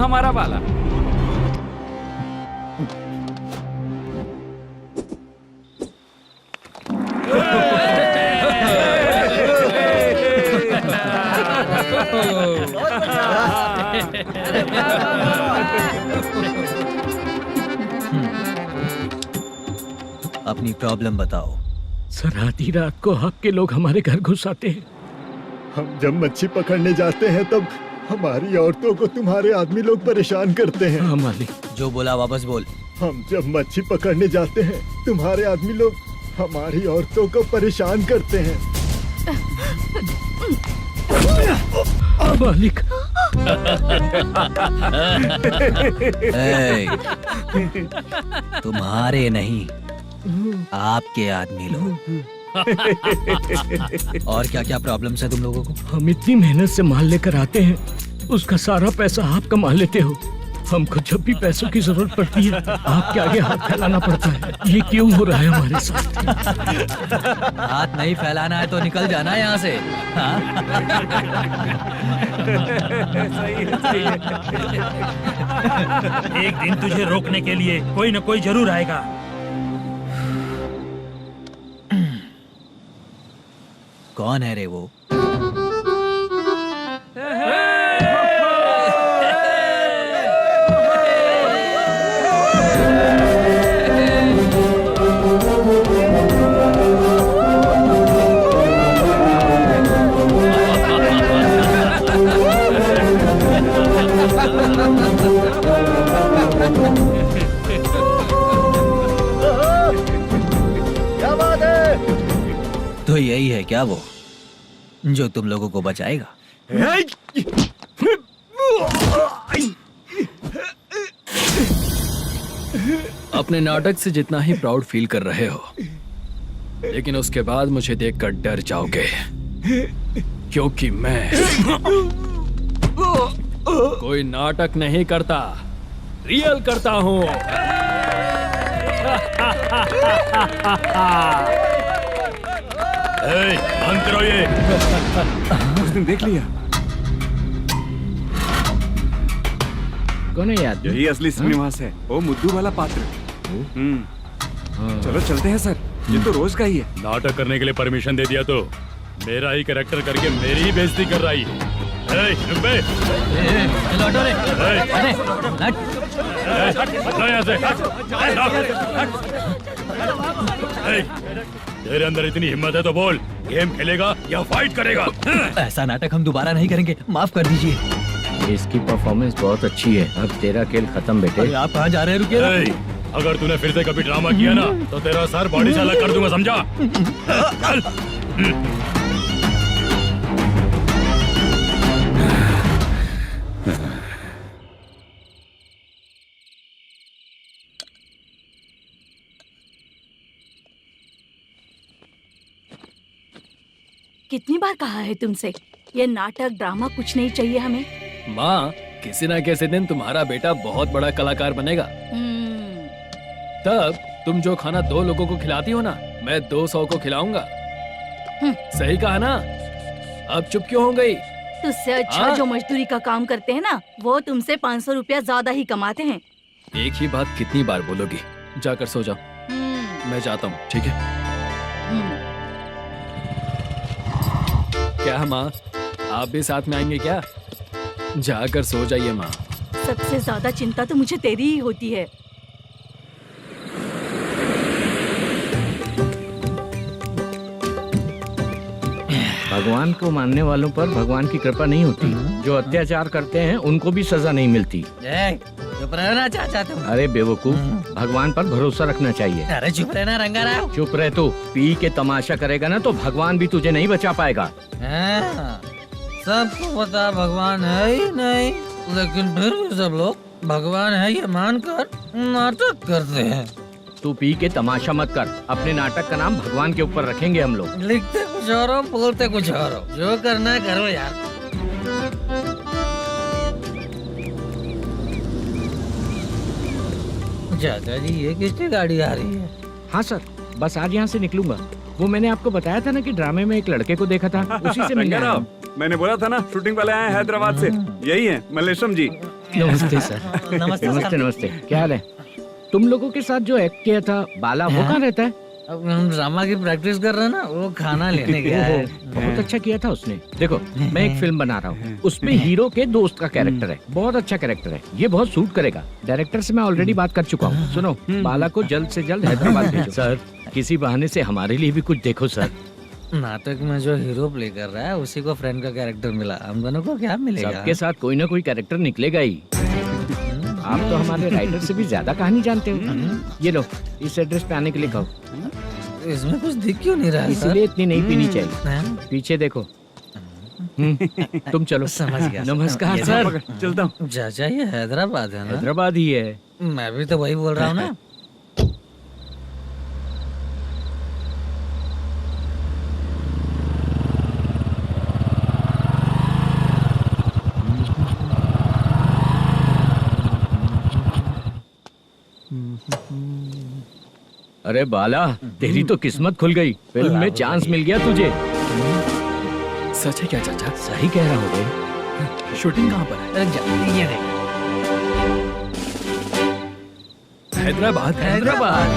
हमारा वाला। अपनी प्रॉब्लम बताओ। सर, आधी रात को आपके लोग हमारे घर घुस आते हैं। हम जब मच्छी पकड़ने जाते हैं तब हमारी औरतों को तुम्हारे आदमी लोग परेशान करते हैं। हाँ मालिक। जो बोला वापस बोल। हम जब मच्छी पकड़ने जाते हैं तुम्हारे आदमी लोग हमारी औरतों को परेशान करते हैं। मालिक। तुम्हारे नहीं, आपके आदमी लोग। और क्या क्या प्रॉब्लम्स है तुम लोगों को? हम इतनी मेहनत से माल लेकर आते हैं, उसका सारा पैसा आप कमा लेते हो। हमको जब भी पैसों की जरूरत पड़ती है आपके आगे हाथ फैलाना पड़ता है। ये क्यों हो रहा है हमारे साथ? हाथ नहीं फैलाना है तो निकल जाना यहाँ से। एक दिन तुझे रोकने के लिए कोई न कोई जरूर आएगा। कौन है रे वो? क्या बात है? तो यही है क्या वो जो तुम लोगों को बचाएगा? अपने नाटक से जितना ही प्राउड फील कर रहे हो, लेकिन उसके बाद मुझे देखकर डर जाओगे, क्योंकि मैं कोई नाटक नहीं करता, रियल करता हूँ। बंद करो ये। उसने देख लिया। कौन है यार? यही असली श्रीनिवास है, वो मुद्दू वाला पात्र। चलो चलते हैं सर, ये तो रोज का ही है। नाटक करने के लिए परमिशन दे दिया तो मेरा ही कैरेक्टर करके मेरी ही बेइज्जती कर रही है। रुक बे। चलो हटो रे। हटो यहाँ से। तेरे अंदर इतनी हिम्मत है तो बोल, गेम खेलेगा या फाइट करेगा? ऐसा नाटक हम दोबारा नहीं करेंगे, माफ कर दीजिए। इसकी परफॉर्मेंस बहुत अच्छी है। अब तेरा खेल खत्म बेटे। अरे आप कहाँ जा रहे हैं? रुकिए। अगर तूने फिर से कभी ड्रामा किया ना तो तेरा सर बॉडी से अलग कर दूंगा, समझा? चल। कितनी बार कहा है तुमसे, ये नाटक ड्रामा कुछ नहीं चाहिए हमें। माँ, किसी ना किसी दिन तुम्हारा बेटा बहुत बड़ा कलाकार बनेगा। तब तुम जो खाना 2 लोगों को खिलाती हो ना, मैं 200 को खिलाऊंगा। सही कहा ना? अब चुप क्यों हो गई? तुझसे अच्छा जो मजदूरी का काम करते हैं ना, वो तुमसे 500 रुपया ज्यादा ही कमाते हैं। एक ही बात कितनी बार बोलोगी? जाकर सो जाओ। मैं जाता हूँ, ठीक है? क्या माँ, आप भी साथ में आएंगे क्या? जाकर सो जाइए माँ। सबसे ज्यादा चिंता तो मुझे तेरी ही होती है। भगवान को मानने वालों पर भगवान की कृपा नहीं होती। जो अत्याचार करते हैं उनको भी सजा नहीं मिलती। चुप रहना चाचा तुम। अरे बेवकूफ, भगवान पर भरोसा रखना चाहिए। अरे चुप रहना रंगाराव। चुप रह तू। पी के तमाशा करेगा ना तो भगवान भी तुझे नहीं बचा पाएगा। सबको पता भगवान है ही नहीं, लेकिन फिर भी सब लोग भगवान है ये मानकर नाटक करते हैं। तू पी के तमाशा मत कर। अपने नाटक का नाम भगवान के ऊपर रखेंगे हम लोग। लिखते कुछ और हो, बोलते कुछ और हो। जो करना है करो यार। चाचा जी, ये किसकी गाड़ी आ रही है? हाँ सर, बस आज यहाँ से निकलूंगा। वो मैंने आपको बताया था ना कि ड्रामे में एक लड़के को देखा था, उसी से मिलने आया हूँ। मैंने बोला था ना, शूटिंग वाले आए हैं हैदराबाद से। यही है मल्लेश्वरम जी। नमस्ते सर। नमस्ते नमस्ते सर। नमस्ते, क्या हाल है? तुम लोगों के साथ जो एक्ट किया था बाला, वो कहाँ रहता है? अब हम ड्रामा की प्रैक्टिस कर रहे हैं ना, वो खाना लेने गया है। बहुत अच्छा किया था उसने। देखो, मैं एक फिल्म बना रहा हूँ, उसमें हीरो के दोस्त का कैरेक्टर है। बहुत अच्छा कैरेक्टर है, ये बहुत सूट करेगा। डायरेक्टर से मैं ऑलरेडी बात कर चुका हूँ। सुनो, बाला को जल्द से जल्द हैदराबाद भेजो। सर, किसी बहाने से हमारे लिए भी कुछ देखो सर। नाटक में जो हीरो प्ले कर रहा है उसी को फ्रेंड का कैरेक्टर मिला, हम दोनों को क्या मिलेगा? सबके साथ कोई ना कोई कैरेक्टर निकलेगा ही। आप तो हमारे राइटर से भी ज्यादा कहानी जानते हो। ये लो, इस एड्रेस पे आने के लिए कहो। इसमें कुछ दिख क्यों नहीं रहा है सर? इसलिए इतनी नहीं पीनी चाहिए। हैं? पीछे देखो। तुम चलो। समझ गया। नमस्कार ये सर। चलता हूँ। चाचा ये हैदराबाद है ना? हैदराबाद ही है। मैं भी तो वही बोल रहा हूँ ना। अरे बाला, तेरी तो किस्मत खुल गई। फिल्म में चांस मिल गया तुझे। सच है क्या चाचा? सही कह रहा हो बे। शूटिंग कहाँ पर है? अरे ये देख। हैदराबाद। हैदराबाद।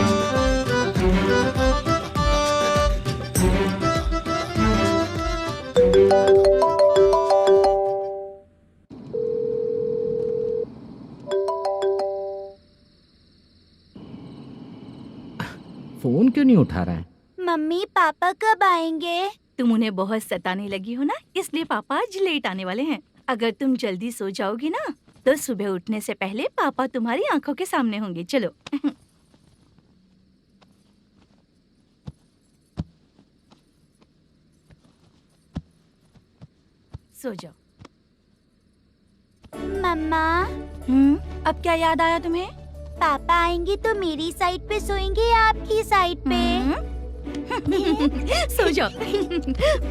फोन क्यों नहीं उठा रहा है? मम्मी पापा कब आएंगे? तुम उन्हें बहुत सताने लगी हो ना, इसलिए पापा आज लेट आने वाले हैं। अगर तुम जल्दी सो जाओगी ना, तो सुबह उठने से पहले पापा तुम्हारी आंखों के सामने होंगे। चलो। सो जाओ। मम्मा अब क्या याद आया तुम्हें? पापा आएंगे तो मेरी साइड पे सोएंगे या आपकी साइड पे? सो जाओ।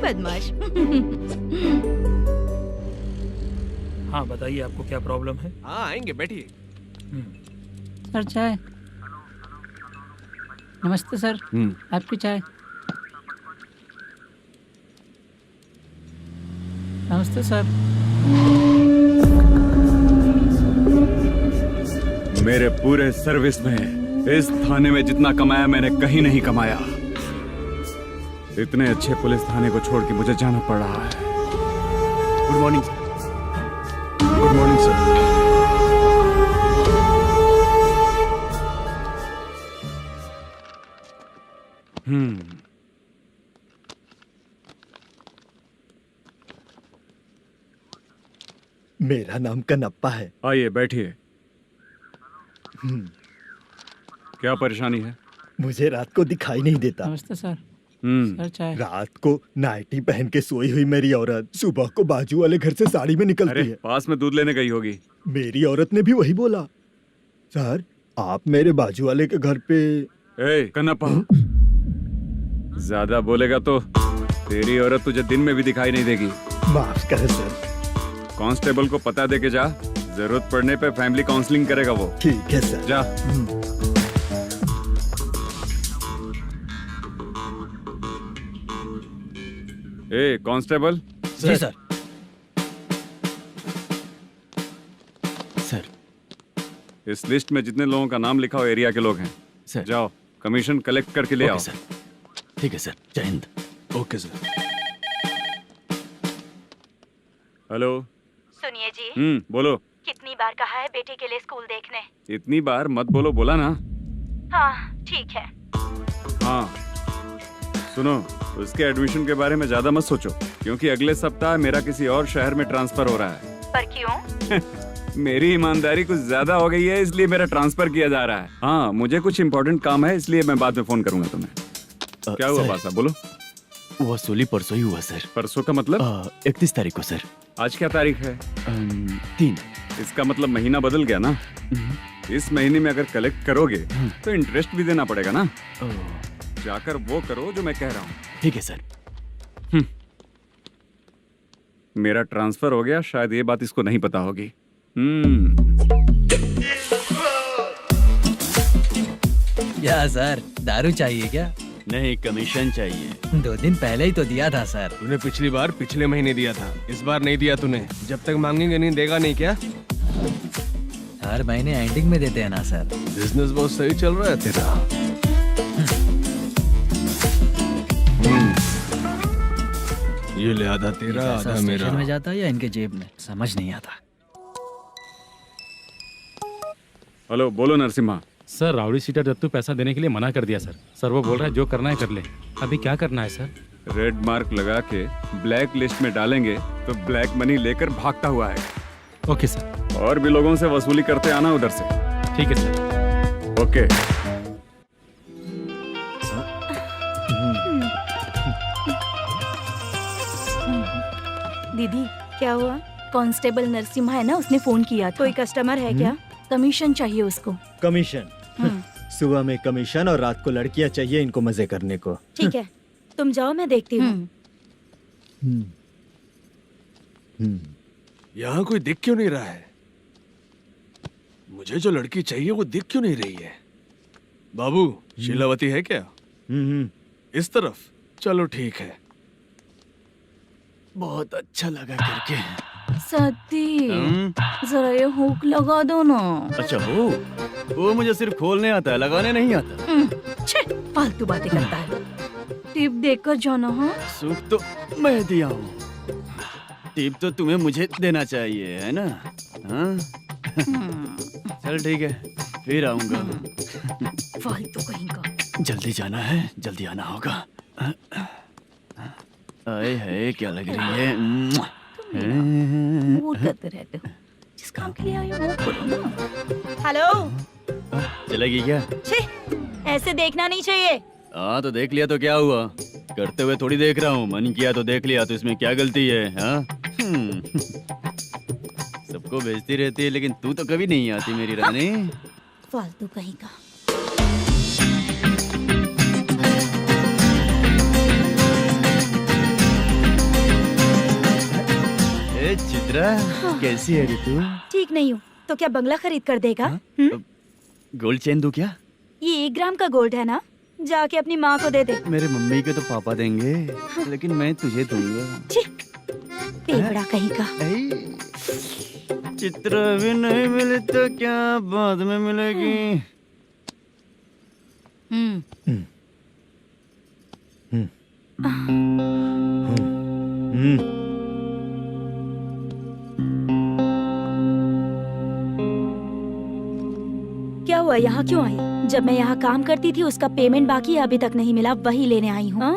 बदमाश। हाँ बताइए, आपको क्या प्रॉब्लम है? हाँ आएंगे, बैठिए। सर चाय। नमस्ते सर, आपकी चाय। नमस्ते सर। मेरे पूरे सर्विस में इस थाने में जितना कमाया मैंने कहीं नहीं कमाया। इतने अच्छे पुलिस थाने को छोड़ के मुझे जाना पड़ रहा है। Good morning sir. Good morning sir. मेरा नाम कनप्पा है। आइए बैठिए। क्या परेशानी है? मुझे रात को दिखाई नहीं देता। नमस्ते सर। सर चाय। रात को नाइटी पहन के सोई हुई मेरी औरत सुबह को बाजू वाले घर से साड़ी में निकलती है। पास में दूध लेने गई होगी। मेरी औरत ने भी वही बोला। सर, आप मेरे बाजू वाले के घर पे। कन्नप्पा, ज्यादा बोलेगा तो तेरी औरत तुझे दिन में भी दिखाई नहीं देगी। माफ करें सर। कांस्टेबल को पता दे के जा, जरूरत पड़ने पे फैमिली काउंसलिंग करेगा वो। ठीक है सर। जा। कांस्टेबल। जी सर। सर, इस लिस्ट में जितने लोगों का नाम लिखा हो एरिया के लोग हैं। सर। जाओ कमीशन कलेक्ट करके ले आओ। सर। ठीक है सर, जय हिंद। Okay sir. हेलो। सुनिए जी। बोलो। कितनी बार कहा है बेटे के लिए स्कूल देखने? इतनी बार मत बोलो, बोला ना। हाँ ठीक है। हाँ सुनो, उसके एडमिशन के बारे में ज्यादा मत सोचो, क्योंकि अगले सप्ताह मेरा किसी और शहर में ट्रांसफर हो रहा है। पर क्यों? मेरी ईमानदारी कुछ ज्यादा हो गई है, इसलिए मेरा ट्रांसफर किया जा रहा है। हाँ, मुझे कुछ इम्पोर्टेंट काम है, इसलिए मैं बाद में फोन करूंगा तुम्हें। क्या हुआ बासा, बोलो। वसूली परसों ही हुआ सर। परसों का मतलब? 31 तारीख को सर। आज क्या तारीख है? 3। इसका मतलब महीना बदल गया ना। इस महीने में अगर कलेक्ट करोगे तो इंटरेस्ट भी देना पड़ेगा ना। जाकर वो करो जो मैं कह रहा हूँ। ठीक है सर। मेरा ट्रांसफर हो गया, शायद ये बात इसको नहीं पता होगी। क्या सर, दारू चाहिए क्या? नहीं, कमीशन चाहिए। 2 दिन पहले ही तो दिया था सर। तूने पिछली बार पिछले महीने दिया था, इस बार नहीं दिया तूने। जब तक मांगेंगे नहीं देगा नहीं क्या? हर महीने एंडिंग में देते हैं ना सर। बिजनेस बहुत सही चल रहा है तेरा। ये ले आधा तेरा, पैसा आधा मेरा। स्टेशन में जाता है या इनके जेब में, समझ नहीं आता। हेलो, बोलो Narasimha. Sir rowdy seater Dattu पैसा देने के लिए मना कर दिया सर। सर वो बोल रहा है जो करना है कर ले। अभी क्या करना है सर? रेड मार्क लगा के ब्लैक लिस्ट में डालेंगे तो ब्लैक मनी लेकर भागता हुआ है। Okay sir. और भी लोगों से वसूली करते आना उधर से। ठीक है सर। ओके। दीदी क्या हुआ? कांस्टेबल नरसिम्हा है ना, उसने फोन किया था। कोई कस्टमर है क्या? कमीशन चाहिए उसको। कमीशन? सुबह में कमीशन और रात को लड़कियां चाहिए इनको मजे करने को। ठीक है, तुम जाओ, मैं देखती हूँ। यहाँ कोई दिख क्यों नहीं रहा है? मुझे जो लड़की चाहिए वो दिख क्यों नहीं रही है? बाबू, शीलावती है क्या? इस तरफ? चलो ठीक है। बहुत अच्छा लगा करके। सती, जरा ये हुक लगा दो ना। अच्छा वो मुझे सिर्फ खोलने आता है, लगाने नहीं आता। छे, फालतू बातें करता है। टिप देकर जाना। हाँ, सूप तो मैं दिया हूँ, टिप तो तुम्हें मुझे देना चाहिए, है ना? हाँ? चल ठीक है, फिर आऊंगा। फालतू कहीं का। जल्दी जाना है, जल्दी आना होगा। आए है, क्या लग रही है? मूड करते रहते हो। जिस काम के लिए आए हो वो करो ना। हेलो, चलेगी क्या? छे, ऐसे देखना नहीं चाहिए। हाँ तो देख लिया तो क्या हुआ? करते हुए थोड़ी देख रहा हूँ, मन किया तो देख लिया, तो इसमें क्या गलती है? हाँ? सबको भेजती रहती है लेकिन तू तो कभी नहीं आती मेरी रानी। फालतू कहीं का। ए चित्रा, कैसी है रे तू? ठीक नहीं हूँ तो क्या बंगला खरीद कर देगा? गोल्ड चेन दूं क्या? ये 1 ग्राम का गोल्ड है ना, जाके अपनी माँ को दे दे। मेरे मम्मी के तो पापा देंगे, लेकिन मैं तुझे दूंगा। पेपड़ा कहीं का। चित्रा भी नहीं मिली तो क्या बाद में मिलेगी? क्या हुआ, यहाँ क्यों आई? जब मैं यहाँ काम करती थी उसका पेमेंट बाकी है, अभी तक नहीं मिला, वही लेने आई हूँ।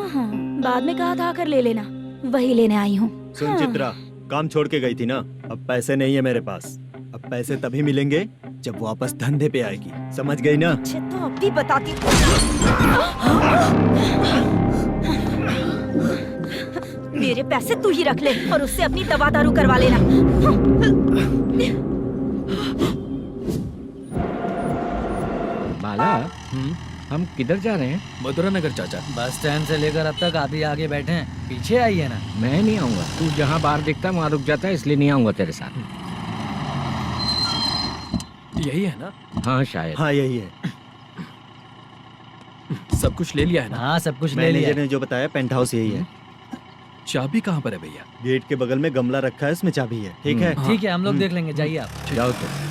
बाद में कहा था आकर ले लेना, वही लेने आई हूँ। सुन चित्रा, काम छोड़ के गई थी ना, अब पैसे नहीं है मेरे पास। अब पैसे तभी मिलेंगे जब वापस धंधे पे आएगी, समझ गई ना? अच्छा तो अब भी बताती हूँ। मेरे पैसे तू ही रख ले और उससे अपनी दवा दारू करवा लेना। बाला, हम किधर जा रहे हैं? मथुरा नगर चाचा। बस स्टैंड से लेकर अब तक आप ही आगे बैठे हैं, पीछे आइए ना। मैं नहीं आऊंगा, तू जहाँ बाहर दिखता है वहाँ रुक जाता है, इसलिए नहीं आऊंगा तेरे साथ। यही है ना? हाँ शायद। हाँ यही है। सब कुछ ले लिया है ना? हाँ सब कुछ ले लिया। मैनेजर ने जो बताया पेंट हाउस यही है। चाबी कहाँ पर है भैया? गेट के बगल में गमला रखा है, उसमें चाबी है। ठीक है? ठीक है, हम लोग देख लेंगे, जाइए आप। जाओ तो।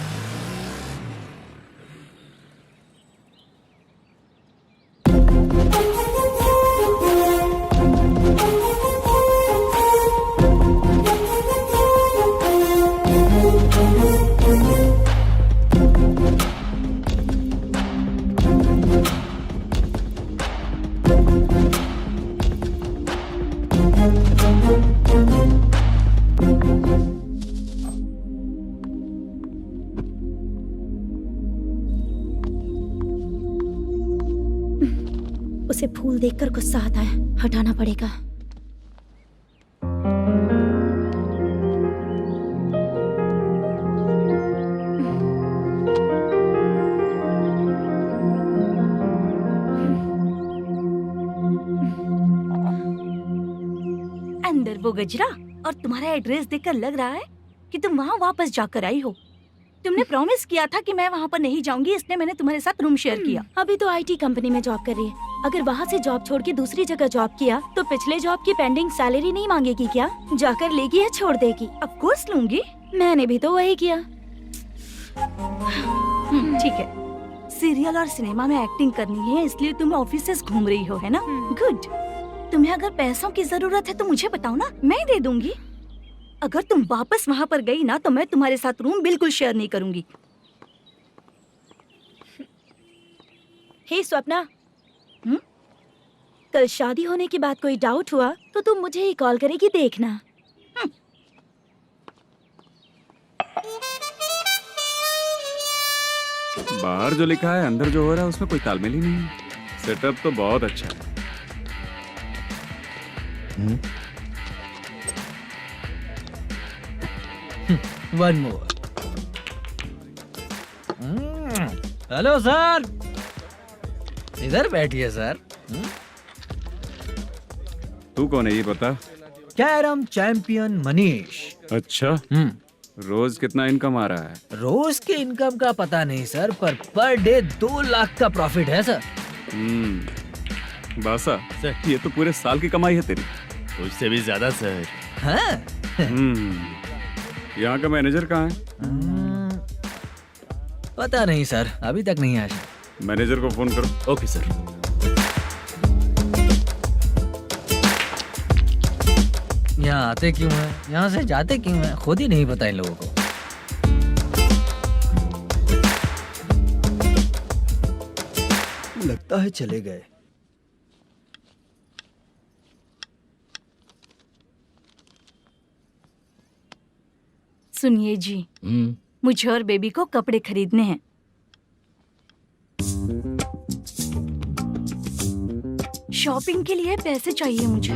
उसे फूल देखकर गुस्सा आता है, हटाना पड़ेगा। अंदर वो गजरा और तुम्हारा एड्रेस देखकर लग रहा है कि तुम वहाँ वापस जाकर आई हो। तुमने प्रॉमिस किया था कि मैं वहाँ पर नहीं जाऊंगी, इसलिए मैंने तुम्हारे साथ रूम शेयर किया। अभी तो आईटी कंपनी में जॉब कर रही है। अगर वहाँ से जॉब छोड़ के दूसरी जगह जॉब किया तो पिछले जॉब की पेंडिंग सैलरी नहीं मांगेगी क्या? जाकर लेगी या छोड़ देगी? ऑफ कोर्स लूंगी। मैंने भी तो वही किया। ठीक है, सीरियल और सिनेमा में एक्टिंग करनी है, इसलिए तुम ऑफिसेस घूम रही हो, है ना? गुड। तुम्हें अगर पैसों की जरूरत है तो मुझे बताओ ना, मैं दे दूंगी। अगर तुम वापस वहाँ पर गई ना तो मैं तुम्हारे साथ रूम बिल्कुल शेयर नहीं करूंगी। हे स्वप्ना, कल शादी होने की बात कोई डाउट हुआ तो तुम मुझे ही कॉल करेगी, देखना। बाहर जो लिखा है अंदर जो हो रहा है उसमें कोई तालमेल ही नहीं है। सेटअप तो बहुत अच्छा है। One more. हेलो सर, इधर बैठिए सर। तू कौन है ये बता? Carrom champion Manish. अच्छा, रोज कितना इनकम आ रहा है? रोज के इनकम का पता नहीं सर, पर डे 2 लाख का प्रॉफिट है सर। बासा ये तो पूरे साल की कमाई है तेरी। उससे भी ज्यादा सर। हाँ? यहाँ का मैनेजर कहाँ है? पता नहीं सर, अभी तक नहीं आया। मैनेजर को फोन करो। Okay sir. यहाँ आते क्यों हैं, यहाँ से जाते क्यों हैं, खुद ही नहीं पता इन लोगों को। लगता है चले गए। सुनिए जी, मुझे और बेबी को कपड़े खरीदने हैं। शॉपिंग के लिए पैसे चाहिए मुझे।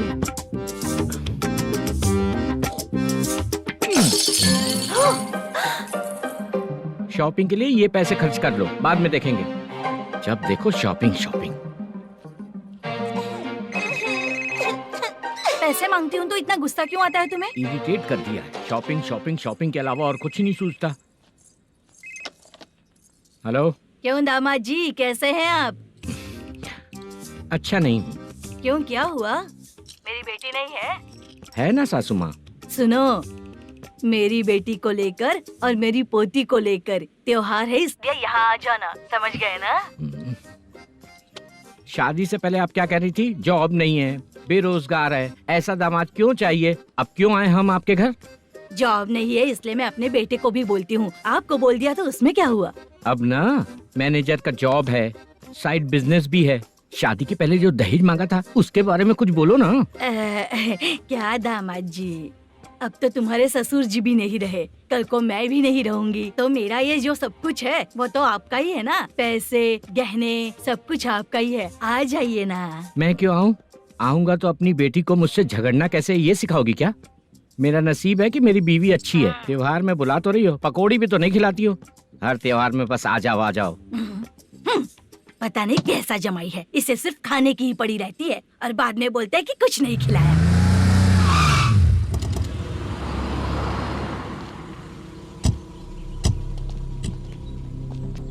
शॉपिंग के लिए ये पैसे खर्च कर लो, बाद में देखेंगे। जब देखो शॉपिंग शॉपिंग। पैसे मांगती हूँ तो इतना गुस्सा क्यों आता है तुम्हें? इरिटेट कर दिया है। शॉपिंग शॉपिंग शॉपिंग के अलावा और कुछ ही नहीं सूझता। हेलो। क्यों दामाद जी, कैसे हैं आप? अच्छा नहीं। क्यों, क्या हुआ? मेरी बेटी नहीं है? है ना सासू माँ। सुनो, मेरी बेटी को लेकर और मेरी पोती को लेकर त्योहार है, इसलिए यहाँ आ जाना, समझ गए ना? शादी से पहले आप क्या कह रही थी? जॉब नहीं है, बेरोजगार है, ऐसा दामाद क्यों चाहिए? अब क्यों आए हम आपके घर? जॉब नहीं है इसलिए मैं अपने बेटे को भी बोलती हूँ, आपको बोल दिया तो उसमें क्या हुआ? अब ना मैनेजर का जॉब है, साइड बिजनेस भी है। शादी के पहले जो दहेज मांगा था उसके बारे में कुछ बोलो ना। क्या दामाद जी, अब तो तुम्हारे ससुर जी भी नहीं रहे, कल को मैं भी नहीं रहूंगी, तो मेरा ये जो सब कुछ है वो तो आपका ही है ना। पैसे, गहने, सब कुछ आपका ही है। आ जाइए ना। मैं क्यों आऊँ? आऊंगा तो अपनी बेटी को मुझसे झगड़ना कैसे ये सिखाओगी क्या? मेरा नसीब है कि मेरी बीवी अच्छी है। त्योहार में बुला तो रही हो, पकौड़ी भी तो नहीं खिलाती हो। हर त्योहार में बस आ जाओ आ जाओ। पता नहीं कैसा जमाई है, इसे सिर्फ खाने की ही पड़ी रहती है और बाद में बोलते हैं कि कुछ नहीं खिलाया।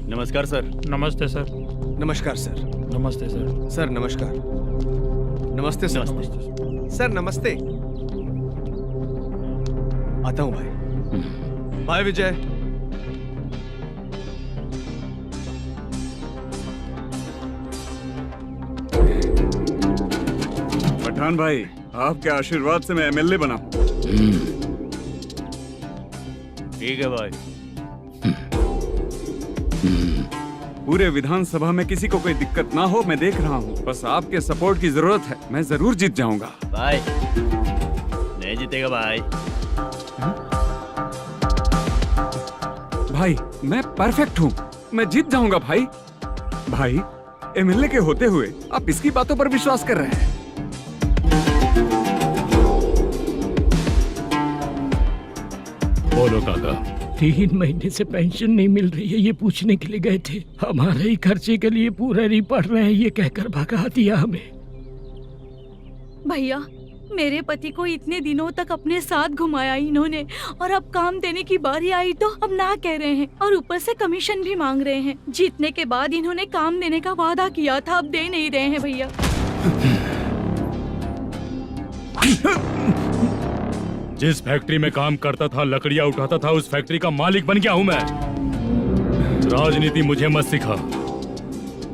नमस्कार सर। नमस्ते सर। नमस्कार सर। नमस्ते सर। सर नमस्कार। नमस्ते सर। सर नमस्ते। आता हूँ भाई। बाय विजय। पठान भाई, आपके आशीर्वाद से मैं एमएलए बना। ठीक है भाई। पूरे विधानसभा में किसी को कोई दिक्कत ना हो, मैं देख रहा हूँ। बस आपके सपोर्ट की जरूरत है, मैं जरूर जीत जाऊंगा। भाई नहीं जीतेगा भाई। भाई मैं परफेक्ट हूँ, मैं जीत जाऊंगा भाई। भाई एमएलए के होते हुए आप इसकी बातों पर विश्वास कर रहे हैं? बोलो काका। 3 महीने से पेंशन नहीं मिल रही है, ये पूछने के लिए गए थे। हमारे ही खर्चे के लिए पूरा नहीं पड़ रहे हैं, ये कहकर भगा दिया हमें। भैया, मेरे पति को इतने दिनों तक अपने साथ घुमाया इन्होंने, और अब काम देने की बारी आई तो अब ना कह रहे हैं और ऊपर से कमीशन भी मांग रहे हैं। जीतने के बाद इन्होंने काम देने का वादा किया था, अब दे नहीं रहे हैं भैया। जिस फैक्ट्री में काम करता था, लकड़ियां उठाता था, उस फैक्ट्री का मालिक बन गया हूँ मैं। राजनीति मुझे मत सिखा।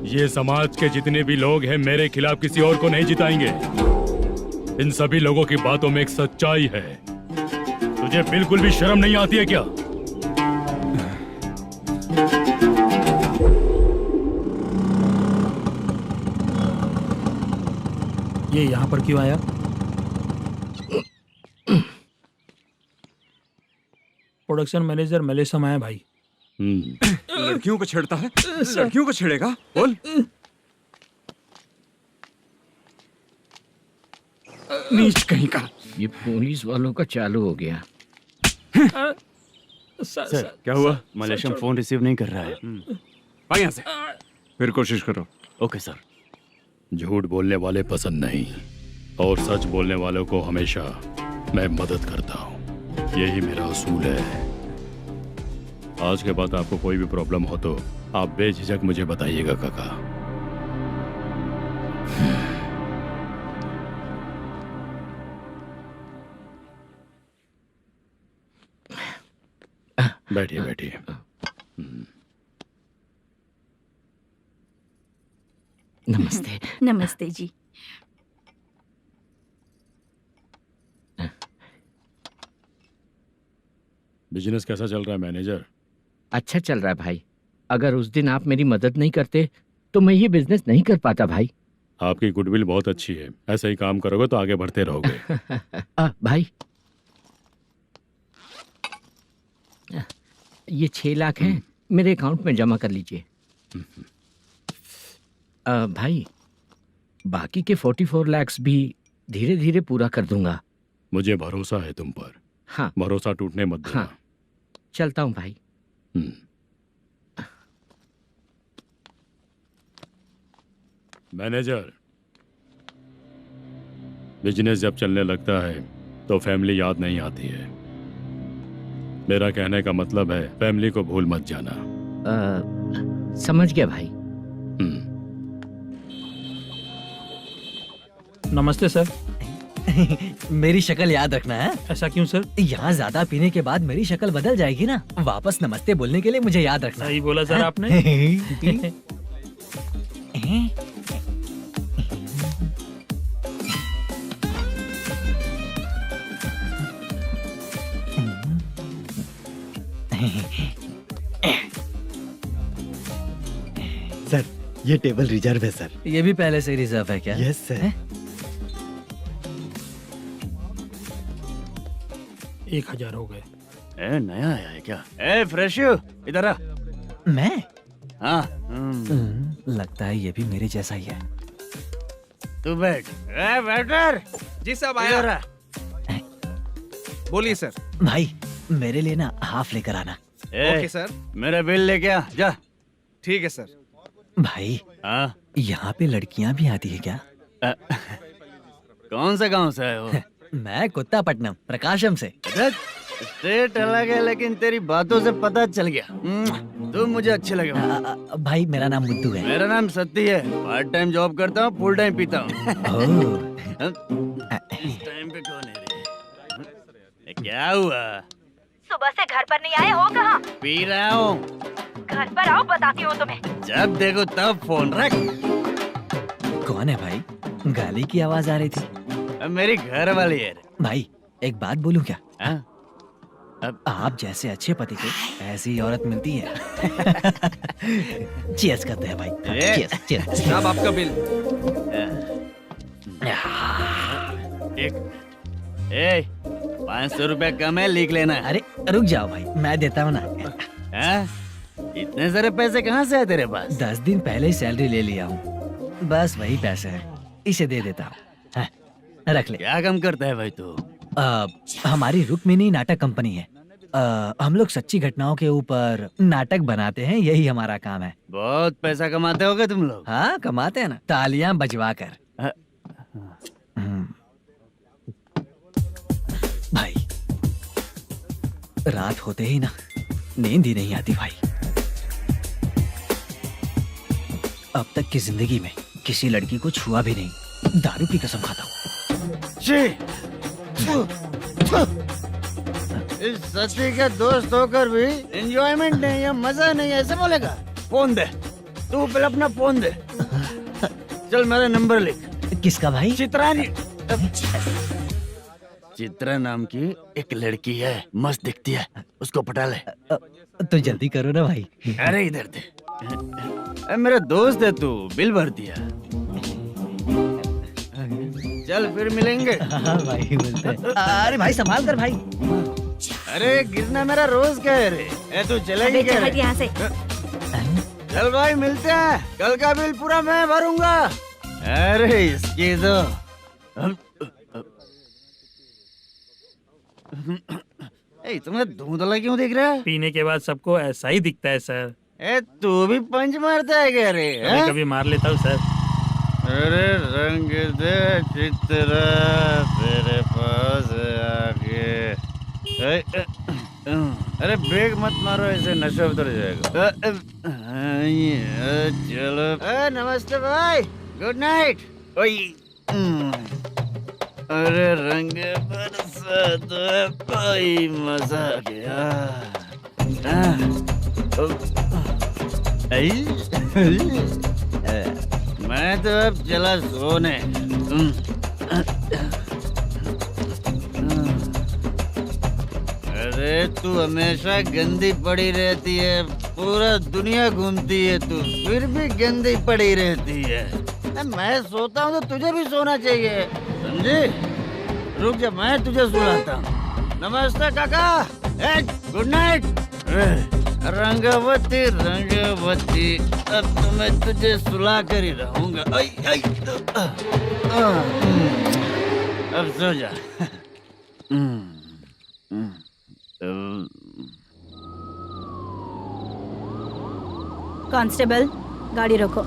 ये समाज के जितने भी लोग हैं मेरे खिलाफ किसी और को नहीं जिताएंगे। इन सभी लोगों की बातों में एक सच्चाई है। तुझे बिल्कुल भी शर्म नहीं आती है क्या? ये यहाँ पर क्यों आया? प्रोडक्शन मैनेजर मलेशम आया भाई। लड़कियों को छेड़ता है, लड़कियों को छेड़ेगा? बोल। नीच कहीं का। ये पुलिस वालों का चालू हो गया। सर क्या हुआ? मलेशियन फोन रिसीव नहीं कर रहा है। आ यहाँ से, फिर कोशिश करो। Okay sir. झूठ बोलने वाले पसंद नहीं और सच बोलने वालों को हमेशा मैं मदद करता हूँ। यही मेरा असूल है। आज के बाद आपको कोई भी प्रॉब्लम हो तो आप बेझिझक मुझे बताइएगा काका। बैठिए बैठिए। नमस्ते। नमस्ते जी। बिजनेस कैसा चल रहा है मैनेजर? अच्छा चल रहा है भाई। अगर उस दिन आप मेरी मदद नहीं करते तो मैं ये बिजनेस नहीं कर पाता भाई। आपकी गुडविल बहुत अच्छी है। ऐसा ही काम करोगे तो आगे बढ़ते रहोगे। भाई ये 6 लाख हैं, मेरे अकाउंट में जमा कर लीजिए। भाई बाकी के 44 लाख भी धीरे धीरे पूरा कर दूंगा। मुझे भरोसा है तुम पर। हाँ भरोसा टूटने मत देना। हाँ चलता हूँ भाई। मैनेजर, बिजनेस जब चलने लगता है तो फैमिली याद नहीं आती है। मेरा कहने का मतलब है फैमिली को भूल मत जाना। समझ गया भाई। नमस्ते सर। मेरी शक्ल याद रखना है। ऐसा क्यों सर? यहाँ ज्यादा पीने के बाद मेरी शक्ल बदल जाएगी ना। वापस नमस्ते बोलने के लिए मुझे याद रखना। सही बोला सर आपने। सर ये टेबल रिजर्व है सर। ये भी पहले से रिजर्व है क्या? Yes sir. 1000 हो गए। नया आया है क्या? फ्रेश इधर आ। मैं? हाँ। लगता है ये भी मेरे जैसा ही है। तू बैठ। वेटर। जी साहब आया। बोलिए सर। भाई मेरे लिए ना हाफ लेकर आना। Okay sir. मेरा बिल लेके आ जा। ठीक है सर। भाई हाँ यहाँ पे लड़कियाँ भी आती है क्या? कौन सा गांव से आए हो? मैं कुत्तापट्टनम प्रकाशम से। स्टेट अलग है लेकिन तेरी बातों से पता चल गया। तू मुझे अच्छे लगे। भाई मेरा नाम मुद्दू है। मेरा नाम सत्ती है। पार्ट टाइम जॉब करता हूँ, फुल टाइम पीता हूँ। इस टाइम पे कौन है रे? क्या हुआ? सुबह से घर पर नहीं आए हो? कहाँ? पी रहा हूँ। घर पर आओ, बताती हूँ तुम्हें। जब देखो तब फोन रख। कौन है भाई? गाली की आवाज आ रही थी। मेरी घर वाली है। भाई एक बात बोलूं क्या? अब आप जैसे अच्छे पति को ऐसी औरत मिलती है। चीयर्स करते हैं भाई। Cheers cheers. साहब आपका बिल। एक 500 रुपया कम है, लिख लेना। अरे रुक जाओ भाई, मैं देता हूँ ना। इतने सारे पैसे कहाँ से है तेरे पास? 10 दिन पहले ही सैलरी ले लिया हूँ। बस वही पैसे हैं, इसे दे देता हूँ। रख ले। क्या काम करता है भाई तू? हमारी रुक्मिणी नाटक कंपनी है। हम लोग सच्ची घटनाओं के ऊपर नाटक बनाते हैं, यही हमारा काम है। बहुत पैसा कमाते होगे तुम लोग। हाँ कमाते हैं ना, तालियां बजवा कर। भाई रात होते ही ना नींद ही नहीं आती भाई। अब तक की जिंदगी में किसी लड़की को छुआ भी नहीं, दारू की कसम खाता हूँ। इस सती के दोस्त होकर भी एंजॉयमेंट नहीं है, मजा नहीं है, ऐसे बोलेगा? फोन दे, तू पहले अपना फोन दे। चल मेरा नंबर लिख। किसका भाई? चित्रानी। चित्रा नाम की एक लड़की है, मस्त दिखती है, उसको पटा ले। तो जल्दी करो ना भाई। अरे इधर दे। अरे मेरा दोस्त है तू, बिल भर दिया। चल फिर मिलेंगे। हाँ भाई मिलते हैं। अरे भाई संभाल कर भाई। अरे गिरना मेरा रोज का है रे। ए तू चलेगी क्या? हट यहाँ से। चल भाई मिलते हैं, कल का बिल पूरा मैं भरूंगा। अरे इसकी तो तुम्हें धुंधला क्यों दिख रहा है? पीने के बाद सबको ऐसा ही दिखता है सर। ए तू भी पंच मारता है क्या रे? कभी कभी मार लेता हूँ सर। अरे रंग दे चित्रा तेरे पास आके। अरे ब्रेक मत मारो, ऐसे नशा उतर जाएगा। चलो। नमस्ते भाई, गुड नाइट। अरे रंग बरसात भाई, मजा आ गया। मैं तो अब चला सोने। अरे तू हमेशा गंदी पड़ी रहती है, पूरा दुनिया घूमती है तू, फिर भी गंदी पड़ी रहती है। मैं सोता हूँ तो तुझे भी सोना चाहिए, समझे? रुक जा, मैं तुझे सुलाता हूँ। नमस्ते काका, गुड नाइट। रंगवती रंगवती, अब तो मैं तुझे सुला कर ही रहूंगा। अब सो जा। कांस्टेबल, गाड़ी रोको।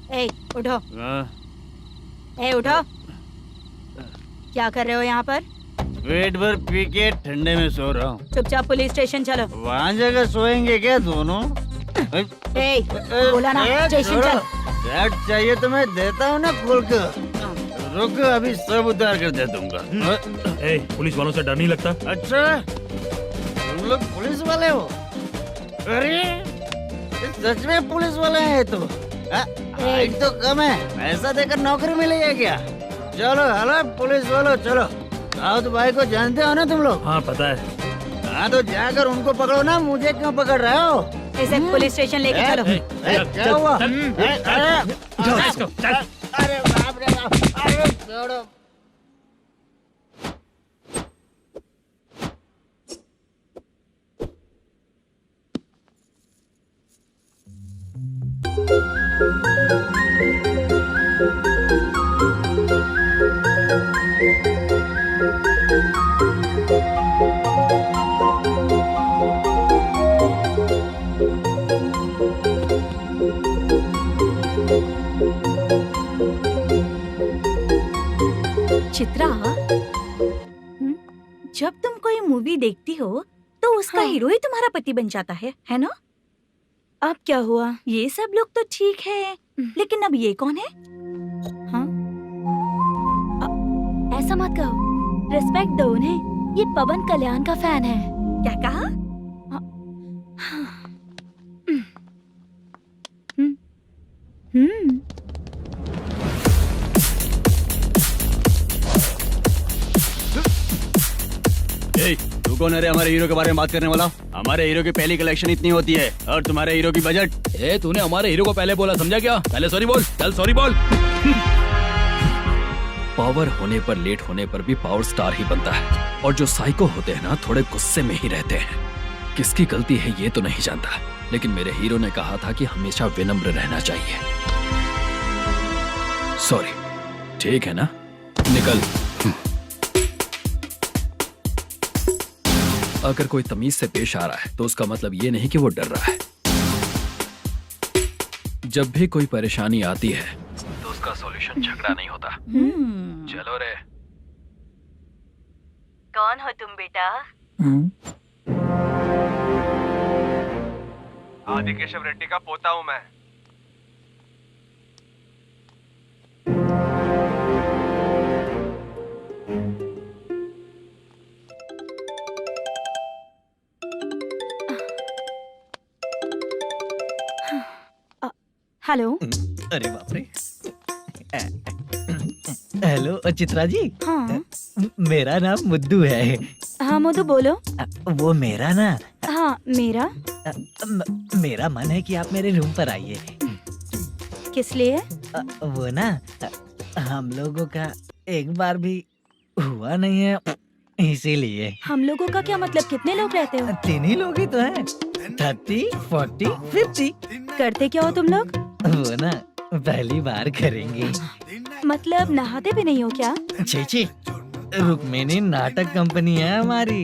ए, उठो। ए, उठो। क्या कर रहे हो यहाँ पर? पेट भर पी के ठंडे में सो रहा हूँ। चुपचाप पुलिस स्टेशन चलो। वहाँ जगह सोएंगे क्या दोनों? ए, बोला ना, स्टेशन चल। शर्ट चाहिए तो मैं देता हूँ ना खोल कर। रुक, अभी सब उतार कर दे दूंगा। ए, पुलिस वालों से डर नहीं लगता? अच्छा, तुम लोग पुलिस वाले हो? अरे सच में पुलिस वाले हैं तो? हाइट तो कम है, पैसा देकर नौकरी मिली है क्या? चलो हेलो पुलिस वालों, चलो। दाऊद भाई को जानते हो ना तुम लोग? हाँ पता है। हाँ तो जाकर उनको पकड़ो ना, मुझे क्यों पकड़ रहे हो? इसे पुलिस स्टेशन लेके चलो। क्या हुआ? अरे बाप रे बाप, अरे छोड़ो। चित्रा, जब तुम कोई मूवी देखती हो तो उसका हीरो ही तुम्हारा पति बन जाता है ना? अब क्या हुआ? ये सब लोग तो ठीक है, लेकिन अब ये कौन है? हाँ? ऐसा मत कहो, रिस्पेक्ट दो उन्हें। ये पवन कल्याण का फैन है। क्या कहा? तू कौन है रे हमारे हीरो के बारे में बात करने वाला? हमारे हीरो की पहली कलेक्शन इतनी होती है और तुम्हारे हीरो की बजट। तूने हमारे हीरो को पहले बोला, समझा क्या? पहले सॉरी बोल, चल सॉरी बोल। पावर होने पर, लेट होने पर भी पावर स्टार ही बनता है। और जो साइको होते हैं ना, थोड़े गुस्से में ही रहते हैं। किसकी गलती है ये तो नहीं जानता, लेकिन मेरे हीरो ने कहा था कि हमेशा विनम्र रहना चाहिए। सॉरी, ठीक है ना? निकल। अगर कोई तमीज से पेश आ रहा है तो उसका मतलब ये नहीं कि वो डर रहा है। जब भी कोई परेशानी आती है तो उसका सॉल्यूशन झगड़ा नहीं होता। चलो रे। कौन हो तुम बेटा? आदि केशव रेड्डी का पोता हूँ मैं। हेलो। अरे बाप रे। हेलो चित्रा जी। हाँ मेरा नाम मुद्दू है। हाँ मधु बोलो। वो मेरा ना हाँ मेरा मेरा मन है कि आप मेरे रूम पर आइए। किस लिए? वो ना हम लोगों का एक बार भी हुआ नहीं है, इसीलिए। हम लोगों का क्या मतलब? कितने लोग रहते हो? 3 ही लोग ही तो हैं। 30, 40, 50। करते क्या हो तुम लोग? वो ना पहली बार करेंगे। मतलब नहाते भी नहीं हो क्या? छी, रुक्मिणी नाटक कंपनी है हमारी।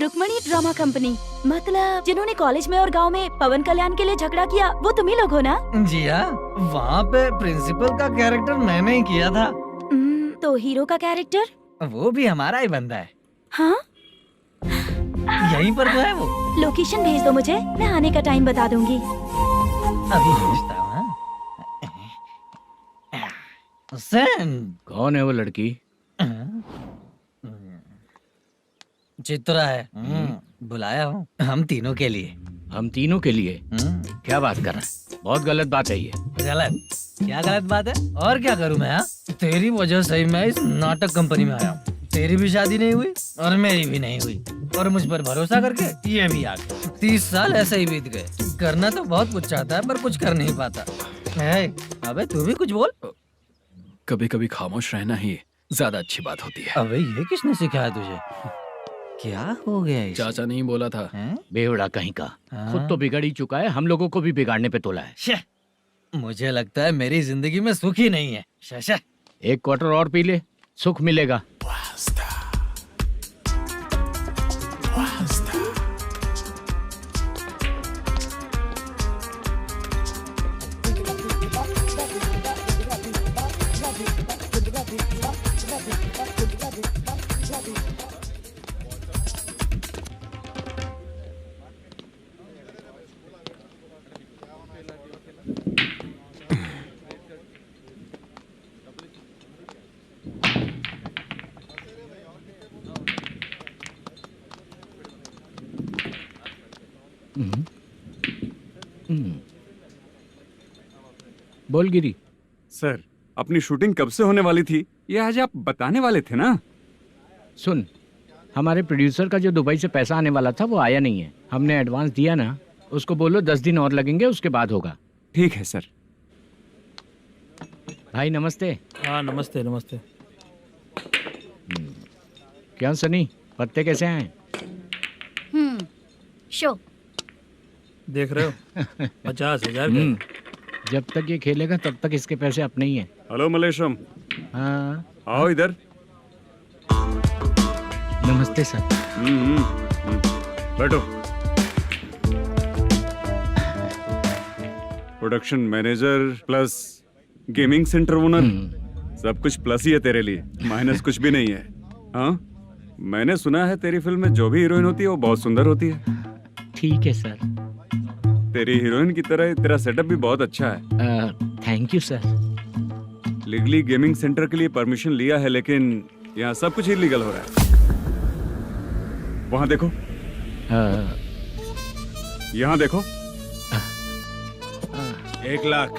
Rukmini drama company? मतलब जिन्होंने कॉलेज में और गांव में पवन कल्याण के लिए झगड़ा किया, वो तुम ही लोग हो ना? जी हाँ, वहाँ पे प्रिंसिपल का कैरेक्टर मैंने ही किया था। तो हीरो का कैरेक्टर? वो भी हमारा ही बंदा है। हाँ यहीं पर तो है वो। लोकेशन भेज दो मुझे, मैं आने का टाइम बता दूंगी। अभी भेजता हूँ। कौन है वो लड़की? चित्रा है। बुलाया हूँ हम तीनों के लिए। हम तीनों के लिए? क्या बात कर रहा है? बहुत गलत बात है ये। गलत? क्या गलत बात है? और क्या करूँ मैं? तेरी वजह से ही मैं इस नाटक कंपनी में आया हूँ। तेरी भी शादी नहीं हुई और मेरी भी नहीं हुई, और मुझ पर भरोसा करके ये भी आ गया। 30 साल ऐसे ही बीत गए। करना तो बहुत कुछ चाहता है पर कुछ कर नहीं पाता है। अबे तू भी कुछ बोल। कभी कभी खामोश रहना ही ज्यादा अच्छी बात होती है। अबे ये किसने सिखाया तुझे? क्या हो गया इसे? चाचा नहीं बोला था। बेवड़ा कहीं का। खुद तो बिगड़ ही चुका है, हम लोगों को भी बिगाड़ने पे तोला है। मुझे लगता है मेरी जिंदगी में सुख ही नहीं है। शशा, 1 क्वार्टर और पी ले, सुख मिलेगा। बोल गिरी। सर, अपनी शूटिंग कब से होने वाली थी ये आज आप बताने वाले थे ना? सुन, हमारे प्रोड्यूसर का जो दुबई से पैसा आने वाला था वो आया नहीं है। हमने एडवांस दिया ना, उसको बोलो 10 दिन और लगेंगे, उसके बाद होगा। ठीक है सर। भाई नमस्ते। हाँ नमस्ते नमस्ते। क्या सनी, पत्ते कैसे हैं? शो देख रहे हो 50,000 का। जब तक ये खेलेगा तब तक इसके पैसे अपने ही हैं। हेलो मलेशम। हाँ आओ इधर। नमस्ते सर। बैठो। Production manager plus gaming centre owner, सब कुछ प्लस ही है तेरे लिए, माइनस कुछ भी नहीं है। हाँ, मैंने सुना है तेरी फिल्म में जो भी हीरोइन होती है वो बहुत सुंदर होती है। ठीक है सर। तेरी हीरोइन की तरह तेरा सेटअप भी बहुत अच्छा है। Thank you sir. Legally gaming centre के लिए परमिशन लिया है, लेकिन यहाँ सब कुछ इलीगल हो रहा है। वहाँ देखो, यहाँ देखो। 1 लाख।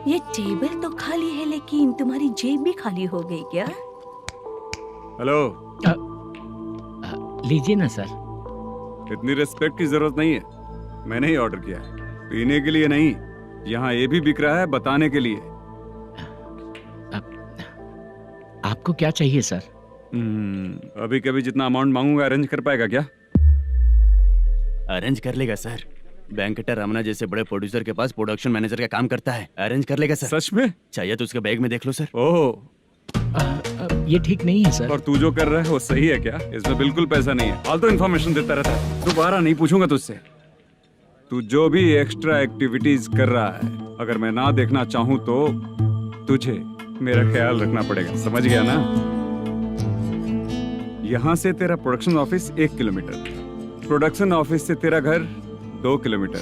ये टेबल तो खाली है लेकिन तुम्हारी जेब भी खाली हो गई क्या? हेलो, लीजिए ना सर। इतनी रिस्पेक्ट की जरूरत नहीं है, मैंने ही ऑर्डर किया है। पीने के लिए नहीं, यहाँ ये भी बिक रहा है बताने के लिए। आपको क्या चाहिए सर? अभी कभी जितना अमाउंट मांगूंगा अरेंज कर पाएगा क्या? अरेंज कर लेगा सर। वेंकटा रमना जैसे बड़े प्रोड्यूसर के पास प्रोडक्शन मैनेजर का काम करता है, अरेंज कर लेगा सर। सच में? चाहिए तो उसके बैग में देख लो सर। ओह, ये ठीक नहीं है सर। और तू जो कर रहा है वो सही है क्या? इसमें बिल्कुल पैसा नहीं है, फालतू इन्फॉर्मेशन देता रहता है। दोबारा नहीं पूछूंगा तुझसे। तू जो भी एक्स्ट्रा एक्टिविटीज कर रहा है, अगर मैं ना देखना चाहूँ तो तुझे मेरा ख्याल रखना पड़ेगा, समझ गया ना? यहाँ से तेरा production office 1 kilometre, production office से तेरा घर 2 किलोमीटर।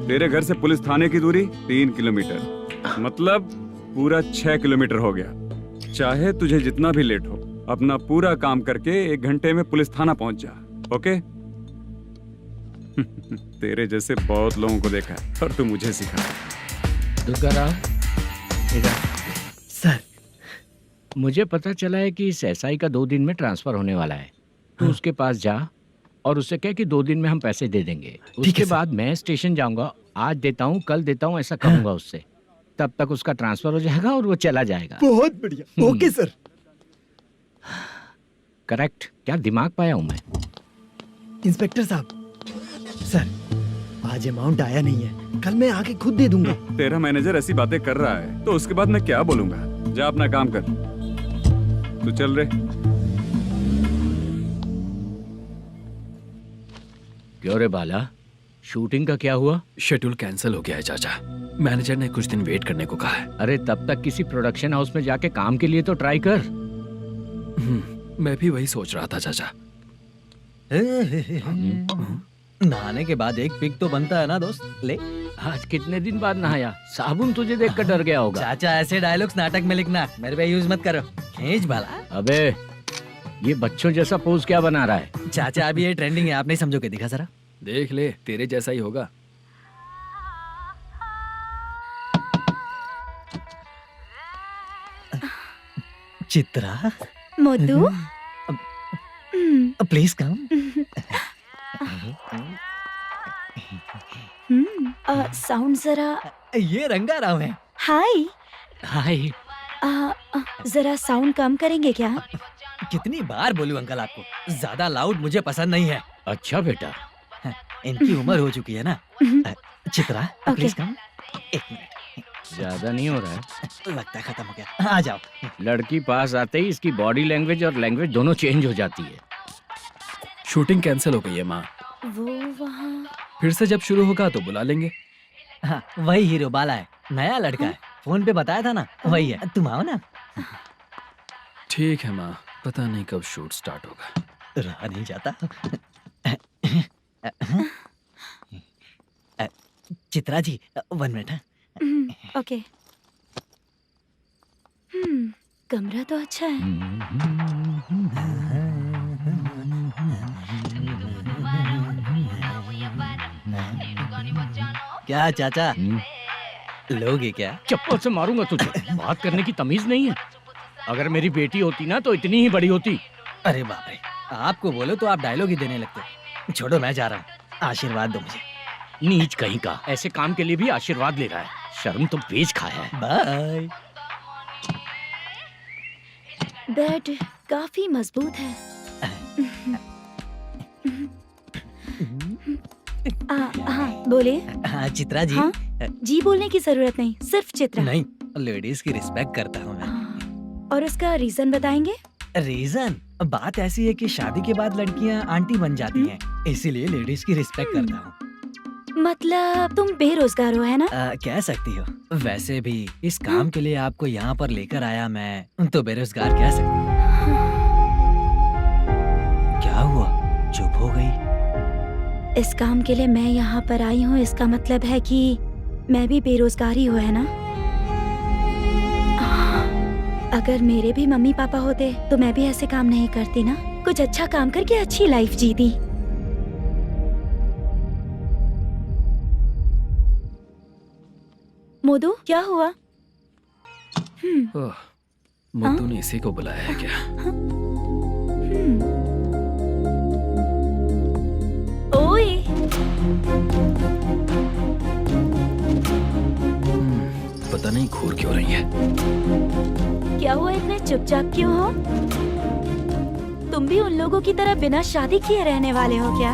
तेरे घर से पुलिस थाने की दूरी 3 किलोमीटर, मतलब पूरा 6 किलोमीटर हो गया। चाहे तुझे जितना भी लेट हो, अपना पूरा काम करके 1 घंटे में पुलिस थाना पहुंच जा। ओके? तेरे जैसे बहुत लोगों को देखा है और तू मुझे सिखा। सर, मुझे पता चला है कि इस एसआई का 2 दिन में ट्रांसफर होने वाला है। तो उसके पास जा और उससे कह कि 2 दिन में हम पैसे दे देंगे। उसके बाद मैं स्टेशन जाऊंगा, आज देता हूँ कल देता हूँ ऐसा कहूंगा उससे। तब तक उसका ट्रांसफर हो जाएगा और वो चला जाएगा। बहुत बढ़िया। Okay sir. करेक्ट। क्या दिमाग पाया हूँ मैं। इंस्पेक्टर साहब, सर आज अमाउंट आया नहीं है, कल मैं आके खुद दे दूंगा। तेरा मैनेजर ऐसी बातें कर रहा है तो उसके बाद मैं क्या बोलूंगा? जा अपना काम कर। तू चल रे। क्यों रे बाला, शूटिंग का क्या हुआ? शेड्यूल कैंसिल हो गया है चाचा। मैनेजर ने कुछ दिन वेट करने को कहा है। अरे तब तक किसी प्रोडक्शन हाउस में जाके काम के लिए तो ट्राई कर। मैं भी वही सोच रहा था चाचा। नहाने के बाद एक पिक तो बनता है ना दोस्त। ले। आज कितने दिन बाद नहाया? साबुन तुझे देखकर डर गया होगा। चाचा ऐसे डायलॉग्स नाटक में लिखना, मेरे पे यूज मत करो। खींच बाला। अबे ये बच्चों जैसा पोज क्या बना रहा है? चाचा अभी ये ट्रेंडिंग है, आप नहीं समझोगे। दिखा जरा। देख ले, तेरे जैसा ही होगा। Chitra, Modu, please come. Sound जरा। ये रंगा राव है। हाय। हाय। जरा साउंड कम करेंगे क्या? कितनी बार बोलूं अंकल आपको, ज्यादा लाउड मुझे पसंद नहीं है। अच्छा बेटा, इनकी उम्र हो चुकी है ना। Chitra please come. 1 मिनट। ज्यादा नहीं हो रहा है? लगता है खत्म हो गया। आ जाओ। लड़की पास आते ही इसकी बॉडी लैंग्वेज और लैंग्वेज दोनों चेंज हो जाती है। शूटिंग कैंसिल हो गई है माँ। वो वहाँ। फिर से जब शुरू होगा तो बुला लेंगे। हाँ, वही हीरो बाला है, नया लड़का है। फोन पे बताया था ना, वही है। तुम आओ ना। ठीक है माँ, पता नहीं कब शूट स्टार्ट होगा। रहा नहीं जाता। चित्रा जी 1 मिनट। ओके। कमरा तो अच्छा है। क्या चाचा, लोगे क्या? चप्पल से मारूंगा तुझे। बात करने की तमीज नहीं है। अगर मेरी बेटी होती ना तो इतनी ही बड़ी होती। अरे बाप रे, आपको बोलो तो आप डायलॉग ही देने लगते। छोड़ो, मैं जा रहा हूँ। आशीर्वाद दो मुझे। नीच कहीं का, ऐसे काम के लिए भी आशीर्वाद ले रहा है। शर्म तो बेच खाया है। बाय। बेड काफी मजबूत है। हाँ बोले। हाँ चित्रा जी। हाँ? जी बोलने की जरूरत नहीं, सिर्फ चित्रा। नहीं, लेडीज की रिस्पेक्ट करता हूँ मैं। और उसका रीजन बताएंगे? रीजन बात ऐसी है कि शादी के बाद लड़कियाँ आंटी बन जाती हैं, इसीलिए लेडीज की रिस्पेक्ट करता हूँ। मतलब तुम बेरोजगार हो, है ना? कह सकती हो। वैसे भी इस काम के लिए आपको यहाँ पर लेकर आया मैं, तो बेरोजगार कह सकती हूँ। क्या हुआ, चुप हो गई? इस काम के लिए मैं यहाँ पर आई हूँ, इसका मतलब है कि मैं भी बेरोजगार ही हूँ, है ना? अगर मेरे भी मम्मी पापा होते तो मैं भी ऐसे काम नहीं करती ना। कुछ अच्छा काम करके अच्छी लाइफ जीती। मोदू, क्या हुआ? मुद्दू ने इसी को बुलाया है क्या? ओए। पता नहीं घूर क्यों रही है। क्या हुआ, इतने चुपचाप क्यों हो? तुम भी उन लोगों की तरह बिना शादी किए रहने वाले हो क्या?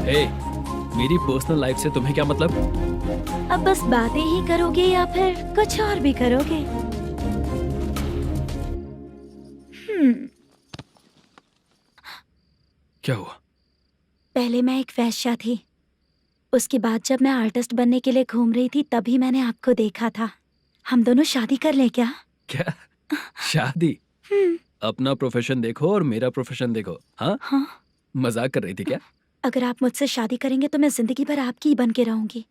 हे, मेरी पर्सनल लाइफ से तुम्हें क्या मतलब? अब बस बातें ही करोगे या फिर कुछ और भी करोगे? क्या हुआ? पहले मैं एक वेश्या थी, उसके बाद जब मैं आर्टिस्ट बनने के लिए घूम रही थी तभी मैंने आपको देखा था। हम दोनों शादी कर लें क्या? क्या शादी? अपना प्रोफेशन देखो और मेरा प्रोफेशन देखो। हाँ? हाँ। मजाक कर रही थी क्या? अगर आप मुझसे शादी करेंगे तो मैं जिंदगी भर आपकी ही बन के रहूंगी।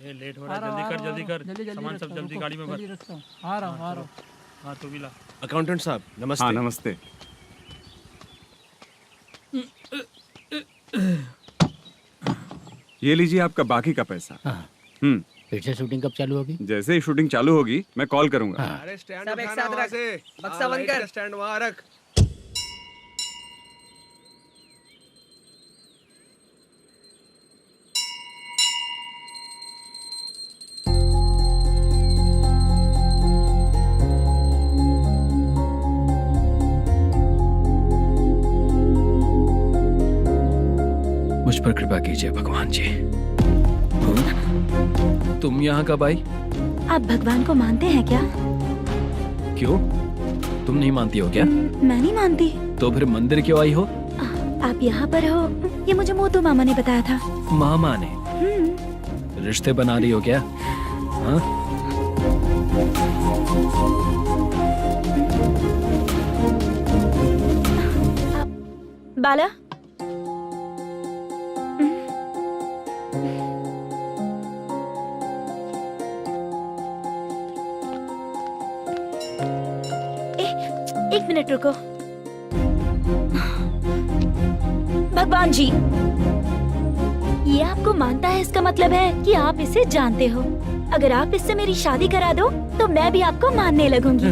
ये लेट हो रहा है, जल्दी कर सामान सब जल्दी गाड़ी में भर। आ रहा हूँ। हाँ तू भी ला। अकाउंटेंट साहब नमस्ते। हाँ नमस्ते। ये लीजिए आपका बाकी का पैसा। फिर से शूटिंग कब चालू होगी? जैसे ही शूटिंग चालू होगी मैं कॉल करूंगा। अरे स्टैंड सब एक साथ रख, बक्सा बंद कर, स्टैंड वहाँ रख। मुझ पर कृपा कीजिए भगवान जी। तुम यहाँ कब आई? आप भगवान को मानते हैं क्या? क्यों? तुम नहीं मानती हो क्या? मैं नहीं मानती। तो फिर मंदिर क्यों आई हो? आप यहाँ पर हो ये मुझे मोटू मामा ने बताया था। मामा ने? रिश्ते बना रही हो क्या? हाँ? बाला एक मिनट रुको। भगवान जी ये आपको मानता है, इसका मतलब है कि आप इसे जानते हो। अगर आप इससे मेरी शादी करा दो तो मैं भी आपको मानने लगूंगी।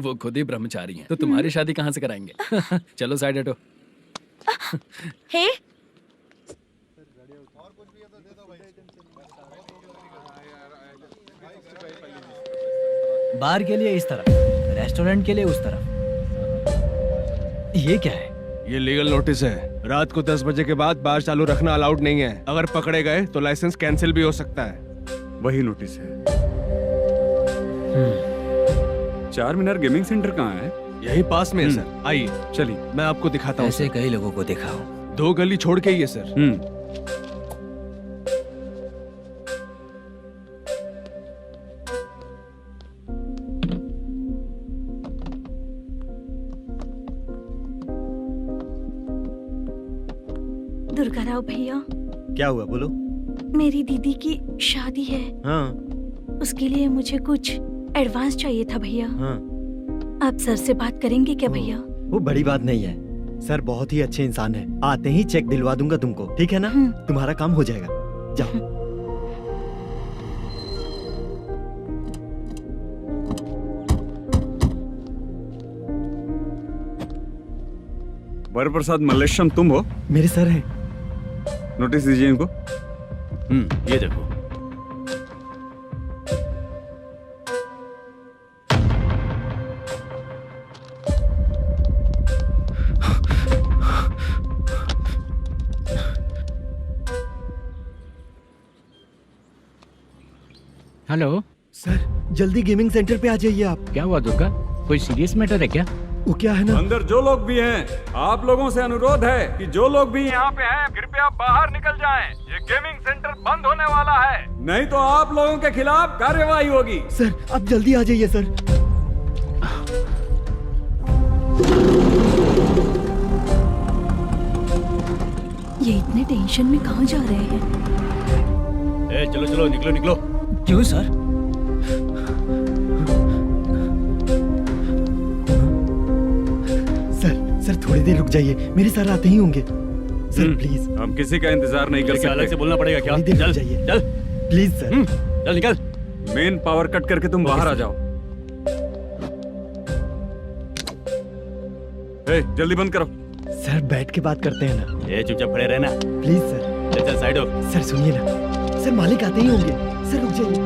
वो खुद ही ब्रह्मचारी हैं, तो तुम्हारी शादी कहाँ से कराएंगे? चलो साइड हटो। हे बार के लिए इस तरफ, रेस्टोरेंट के लिए उस तरफ। ये क्या है? ये लीगल नोटिस है। रात को 10 बजे के बाद बार चालू रखना अलाउड नहीं है। अगर पकड़े गए तो लाइसेंस कैंसिल भी हो सकता है। वही नोटिस है। चार मीनार गेमिंग सेंटर कहाँ है? यही पास में है सर, आइए चलिए मैं आपको दिखाता हूँ। ऐसे कई लोगों को दिखाओ। 2 गली छोड़ के ही है सर। दुर्गा राव भैया, क्या हुआ बोलो। मेरी दीदी की शादी है। हाँ उसके लिए मुझे कुछ एडवांस चाहिए था भैया। हाँ आप सर से बात करेंगे क्या भैया? वो बड़ी बात नहीं है, सर बहुत ही अच्छे इंसान है। आते ही चेक दिलवा दूंगा तुमको, ठीक है ना? तुम्हारा काम हो जाएगा, जाओ। वरप्रसाद मल्लेश्वरम तुम हो? मेरे सर हैं। नोटिस दीजिए इनको। ये देखो। हेलो सर जल्दी गेमिंग सेंटर पे आ जाइए आप। क्या हुआ दुर्गा? कोई सीरियस मैटर है क्या? वो क्या है ना, अंदर जो लोग भी हैं, आप लोगों से अनुरोध है कि जो लोग भी यहाँ पे हैं, कृपया बाहर निकल जाएं। ये गेमिंग सेंटर बंद होने वाला है, नहीं तो आप लोगों के खिलाफ कार्यवाही होगी। सर आप जल्दी आ जाइए सर। ये इतने टेंशन में कहाँ जा रहे हैं? चलो चलो निकलो निकलो। क्यों सर? सर थोड़ी देर रुक जाइए, मेरे सर आते ही होंगे। Sir please. हम किसी का इंतजार नहीं कर सकते। अलग से बोलना पड़ेगा क्या? थोड़ी देर चल रुक जाइए चल प्लीज सर। चल निकल। मेन पावर कट करके तुम बाहर आ जाओ। जल्दी बंद करो। सर बैठ के बात करते हैं ना। ये चुपचाप खड़े रहना प्लीज सर। चल साइड हो। सर सुनिए ना, सर मालिक आते ही होंगे। सर रुक जाइए।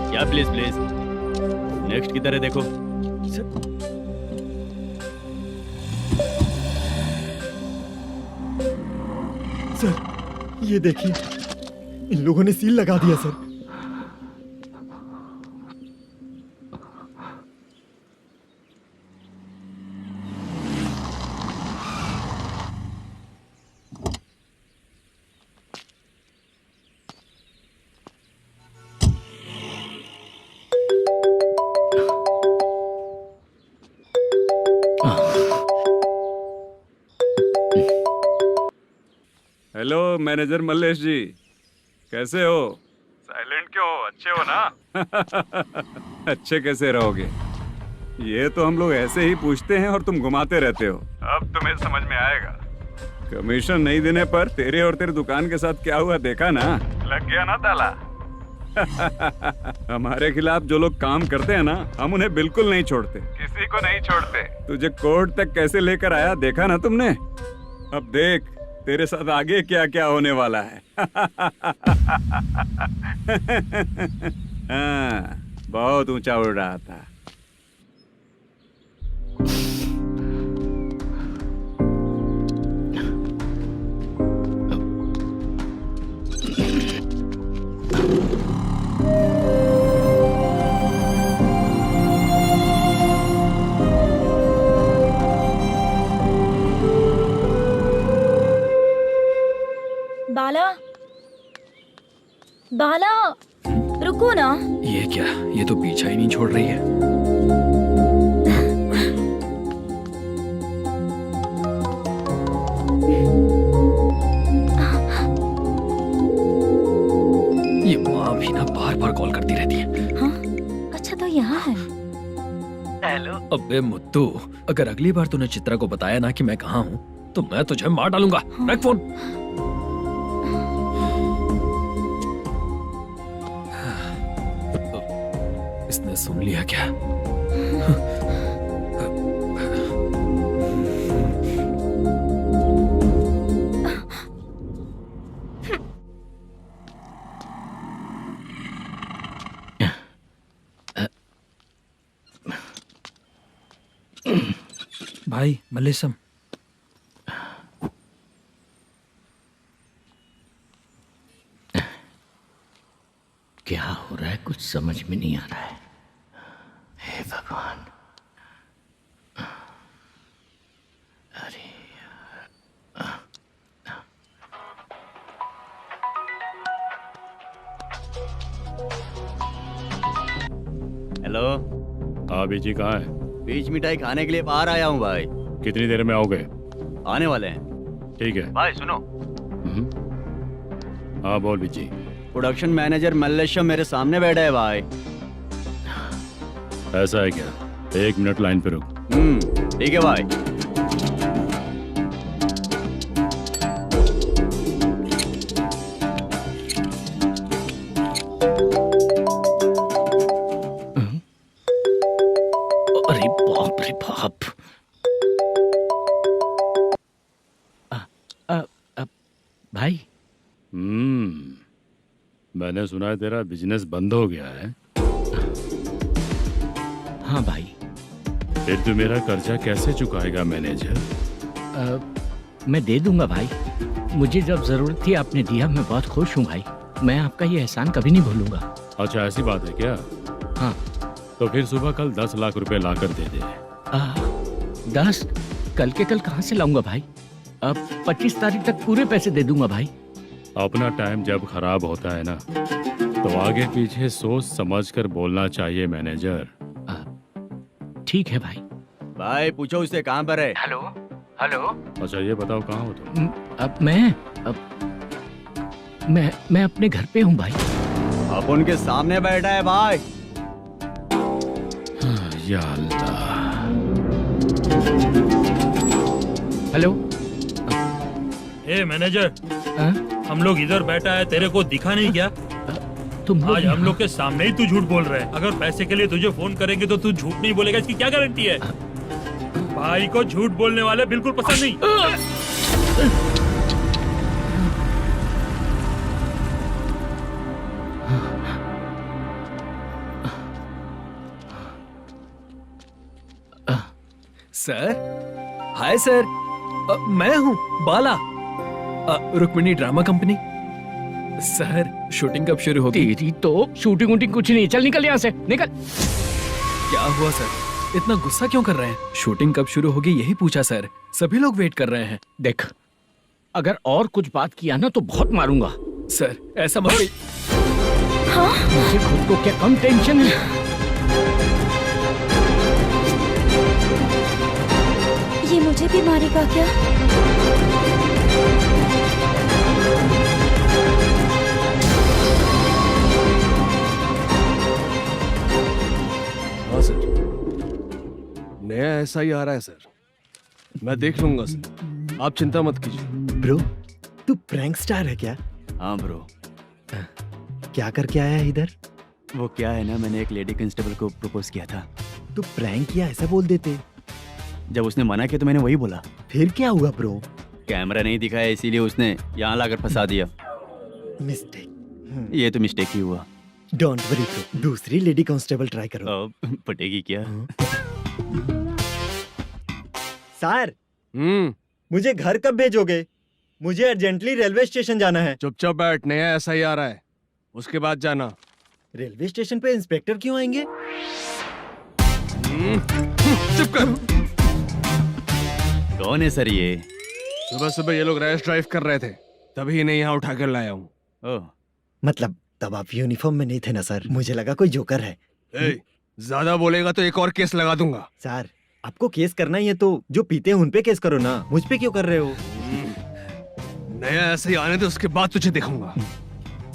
क्या प्लीज प्लीज? नेक्स्ट की तरह देखो। सर ये देखिए, इन लोगों ने सील लगा दिया सर। हेलो मैनेजर मल्लेश जी, कैसे हो? साइलेंट क्यों हो? अच्छे हो ना? अच्छे कैसे रहोगे? ये तो हम लोग ऐसे ही पूछते हैं और तुम घुमाते रहते हो। अब तुम्हें समझ में आएगा। कमीशन नहीं देने पर तेरे और तेरी दुकान के साथ क्या हुआ देखा ना? लग गया ना ताला। हमारे खिलाफ जो लोग काम करते हैं ना, हम उन्हें बिल्कुल नहीं छोड़ते, किसी को नहीं छोड़ते। तुझे कोर्ट तक कैसे लेकर आया देखा ना तुमने? अब देख तेरे साथ आगे क्या क्या होने वाला है। हाँ, बहुत ऊंचा उड़ रहा था। बाला, बाला, रुको ना। ये क्या? ये तो पीछा ही नहीं छोड़ रही है। ये माँ भी ना बार बार कॉल करती रहती है। हाँ? अच्छा तो यहाँ है। हेलो। अबे मुत्तू, अगर अगली बार तूने चित्रा को बताया ना कि मैं कहाँ हूँ तो मैं तुझे मार डालूंगा। रख फोन। इसने सुन लिया क्या? भाई मल्लेशम, क्या हो रहा है? कुछ समझ में नहीं आ रहा है। हे भगवान। अरे हेलो। हाँ बीजी कहाँ है? बीच मिठाई खाने के लिए बाहर आया हूँ भाई। कितनी देर में आओगे? आने वाले हैं। ठीक है भाई सुनो। हाँ बोल बीजी। प्रोडक्शन मैनेजर मल्लेशम मेरे सामने बैठा है भाई। ऐसा है क्या? 1 मिनट लाइन पे रुक। ठीक है भाई। अरे बाप रे बाप। भाई। मैंने सुना है तेरा बिजनेस बंद हो गया है। हाँ भाई। फिर तू मेरा कर्जा कैसे चुकाएगा मैनेजर? मैं दे दूंगा भाई। मुझे जब जरूरत थी आपने दिया, मैं बहुत खुश हूँ भाई। मैं आपका ये एहसान कभी नहीं भूलूंगा। अच्छा ऐसी बात है क्या? हाँ। तो फिर सुबह कल 10 लाख रुपए लाकर दे दे। 10? कल के कल कहाँ से लाऊंगा भाई? अब 25 तारीख तक पूरे पैसे दे दूंगा भाई। अपना टाइम जब खराब होता है ना, तो आगे पीछे सोच समझ कर बोलना चाहिए मैनेजर। ठीक है भाई। भाई पूछो उससे कहाँ पर है। Hello hello. अच्छा ये बताओ कहाँ हो तुम? अब मैं अपने घर पे हूँ भाई। अब उनके सामने बैठा है भाई। या अल्लाह। हेलो। ए मैनेजर, हम लोग इधर बैठा है, तेरे को दिखा नहीं क्या? तुम आज हम लोग के सामने ही तू झूठ बोल रहा है। अगर पैसे के लिए तुझे फोन करेंगे तो तू झूठ नहीं बोलेगा, इसकी क्या गारंटी है? भाई को झूठ बोलने वाले बिल्कुल पसंद नहीं। सर, हाय सर, मैं हूँ Bala, Rukmini drama company. Sir shooting कब शुरू होगी? तेरी तो शूटिंग वूटिंग कुछ नहीं। चल निकल यहाँ से, निकल। क्या हुआ सर? इतना गुस्सा क्यों कर रहे हैं? शूटिंग कब शुरू होगी यही पूछा सर। सभी लोग वेट कर रहे हैं। देख, अगर और कुछ बात किया ना तो बहुत मारूंगा। सर ऐसा मत। मुझे खुद को क्या कम टेंशन है? ये मुझे भी मारेगा क्या? नया ऐसा ही आ रहा है सर, मैं देख लूंगा सर, आप चिंता मत कीजिए। ब्रो, तू प्रैंक स्टार है क्या? हाँ ब्रो। क्या करके आया है इधर? वो क्या है ना, मैंने एक लेडी कांस्टेबल को प्रपोज किया था। तू प्रैंक किया ऐसा बोल देते। जब उसने मना किया तो मैंने वही बोला। फिर क्या हुआ ब्रो? कैमरा नहीं दिखाया इसीलिए उसने यहाँ लाकर फंसा दिया। मिस्टेक। ये तो मिस्टेक ही हुआ। डोंट वरी ब्रो, दूसरी लेडी कांस्टेबल ट्राई करो। पटेगी क्या? सर, मुझे घर कब भेजोगे? मुझे अर्जेंटली रेलवे स्टेशन जाना है। चुपचाप बैठ, नया ऐसा ही आ रहा है, उसके बाद जाना। रेलवे स्टेशन पे इंस्पेक्टर क्यों आएंगे? चुप कर। कौन है सर ये? सुबह सुबह ये लोग रैश ड्राइव कर रहे थे, तभी इन्हें यहाँ उठा कर लाया हूँ। मतलब तब आप यूनिफॉर्म में नहीं थे ना सर, मुझे लगा कोई जोकर है। ज्यादा बोलेगा तो एक और केस लगा दूंगा। सर, आपको केस करना ही है तो जो पीते हैं उन पे केस करो ना, मुझ पे क्यों कर रहे हो? नया ऐसे ही आने दो, उसके बाद तुझे देखूंगा।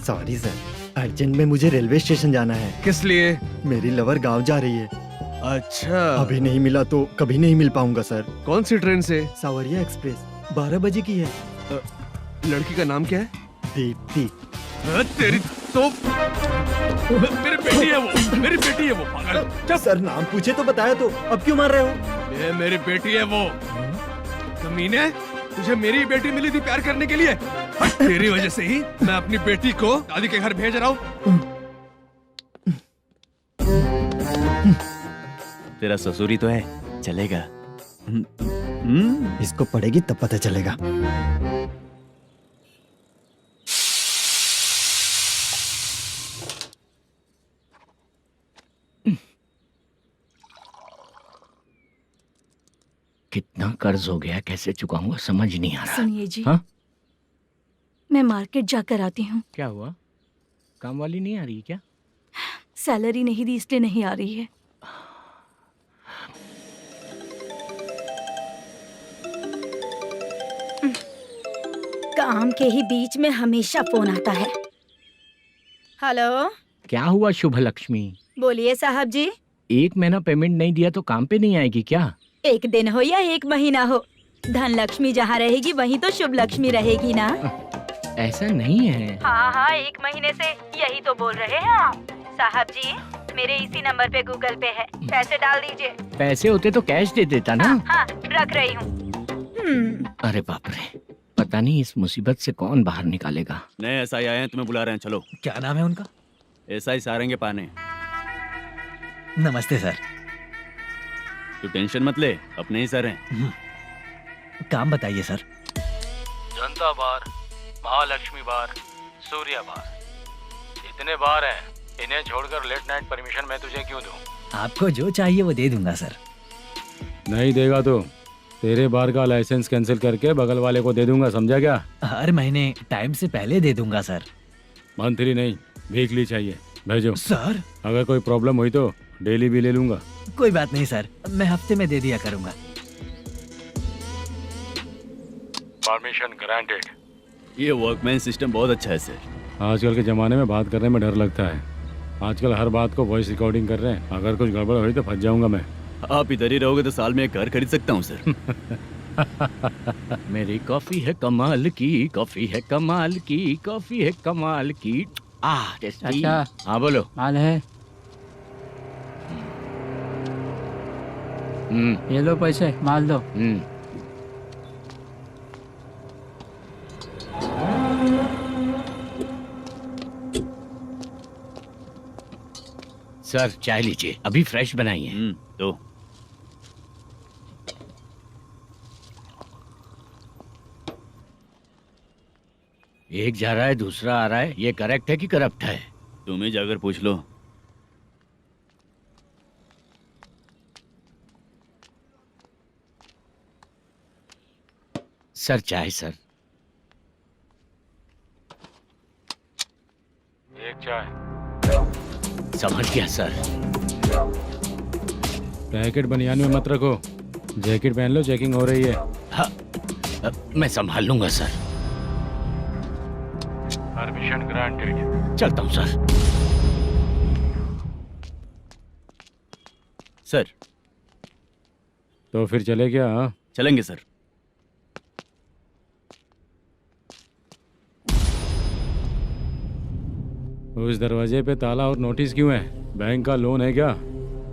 सॉरी सर, अर्जेंट में मुझे रेलवे स्टेशन जाना है। किस लिए? मेरी लवर गांव जा रही है। अच्छा, अभी नहीं मिला तो कभी नहीं मिल पाऊंगा सर। कौन सी ट्रेन से? सावरिया एक्सप्रेस, 12 बजे की है। लड़की का नाम क्या है? दीप्ति। तेरी तो मेरी बेटी है वो, मेरी बेटी है वो। पागल। सर, नाम पूछे तो बताया तो अब क्यों मार रहे हो? ये मेरी बेटी है वो। कमीने, तुझे मेरी बेटी मिली थी प्यार करने के लिए, तेरी वजह से ही मैं अपनी बेटी को दादी के घर भेज रहा हूँ। तेरा ससुरी तो है, चलेगा। इसको पढ़ेगी तब पता चलेगा। कितना कर्ज हो गया, कैसे चुकाऊंगा समझ नहीं आ रहा। सुनिए जी, हाँ? मैं मार्केट जाकर आती हूँ। क्या हुआ? काम वाली नहीं आ रही क्या? सैलरी नहीं दी इसलिए नहीं आ रही है। काम के ही बीच में हमेशा फोन आता है। हेलो, क्या हुआ शुभ लक्ष्मी? बोलिए साहब जी। 1 महीना पेमेंट नहीं दिया तो काम पे नहीं आएगी क्या? 1 दिन हो या 1 महीना हो, धन लक्ष्मी जहाँ रहेगी वहीं तो शुभ लक्ष्मी रहेगी ना। ऐसा नहीं है। हाँ, 1 महीने से यही तो बोल रहे हैं आप। साहब जी, मेरे इसी नंबर पे गूगल पे है, पैसे डाल दीजिए। पैसे होते तो कैश दे देता ना। हाँ, रख रही हूँ। अरे बाप रे, पता नहीं इस मुसीबत से कौन बाहर निकालेगा। नए एसआई आए हैं, तुम्हें बुला रहे हैं, चलो। क्या नाम है उनका? एसआई सारंगे पाने। नमस्ते सर। तू टेंशन मत ले, अपने ही सर हैं। काम बताइए सर। जनता बार, महालक्ष्मी बार, सूर्या बार, इतने बार हैं, इन्हें छोड़कर लेट नाइट परमिशन मैं तुझे क्यों दूं? आपको जो चाहिए वो दे दूंगा सर। नहीं देगा तो तेरे बार का लाइसेंस कैंसिल करके बगल वाले को दे दूंगा, समझा क्या? हर महीने टाइम से पहले दे दूंगा सर। मंथली नहीं, वीकली चाहिए, भेजो। सर, अगर कोई प्रॉब्लम हुई तो डेली भी ले लूंगा। कोई बात नहीं सर, मैं हफ्ते में दे दिया करूंगा। Permission granted. ये वर्कमैन सिस्टम बहुत अच्छा है सर। आजकल के ज़माने में बात करने में डर लगता है। आजकल हर बात को वॉइस रिकॉर्डिंग कर रहे हैं, अगर कुछ गड़बड़ हुई तो फंस जाऊंगा मैं। आप इधर ही रहोगे तो साल में एक घर खरीद सकता हूँ सर। मेरी कॉफी है कमाल की, कॉफी है कमाल की, कॉफी है कमाल की। टेस्टी। अच्छा। हाँ बोलो। माल है, ये लो पैसे, माल दो। सर चाय लीजिए, अभी फ्रेश बनाई है। तो एक जा रहा है दूसरा आ रहा है, ये करेक्ट है कि करप्ट है? तुम ही जाकर पूछ लो। सर चाय सर। एक चाय। समझ गया सर। पैकेट बनियान में मत रखो, जैकेट पहन लो, चेकिंग हो रही है। हाँ, मैं संभाल लूंगा सर। Permission granted. चलता हूँ सर। सर, तो फिर चले क्या? हाँ? चलेंगे सर। उस दरवाजे पे ताला और नोटिस क्यों है? बैंक का लोन है क्या?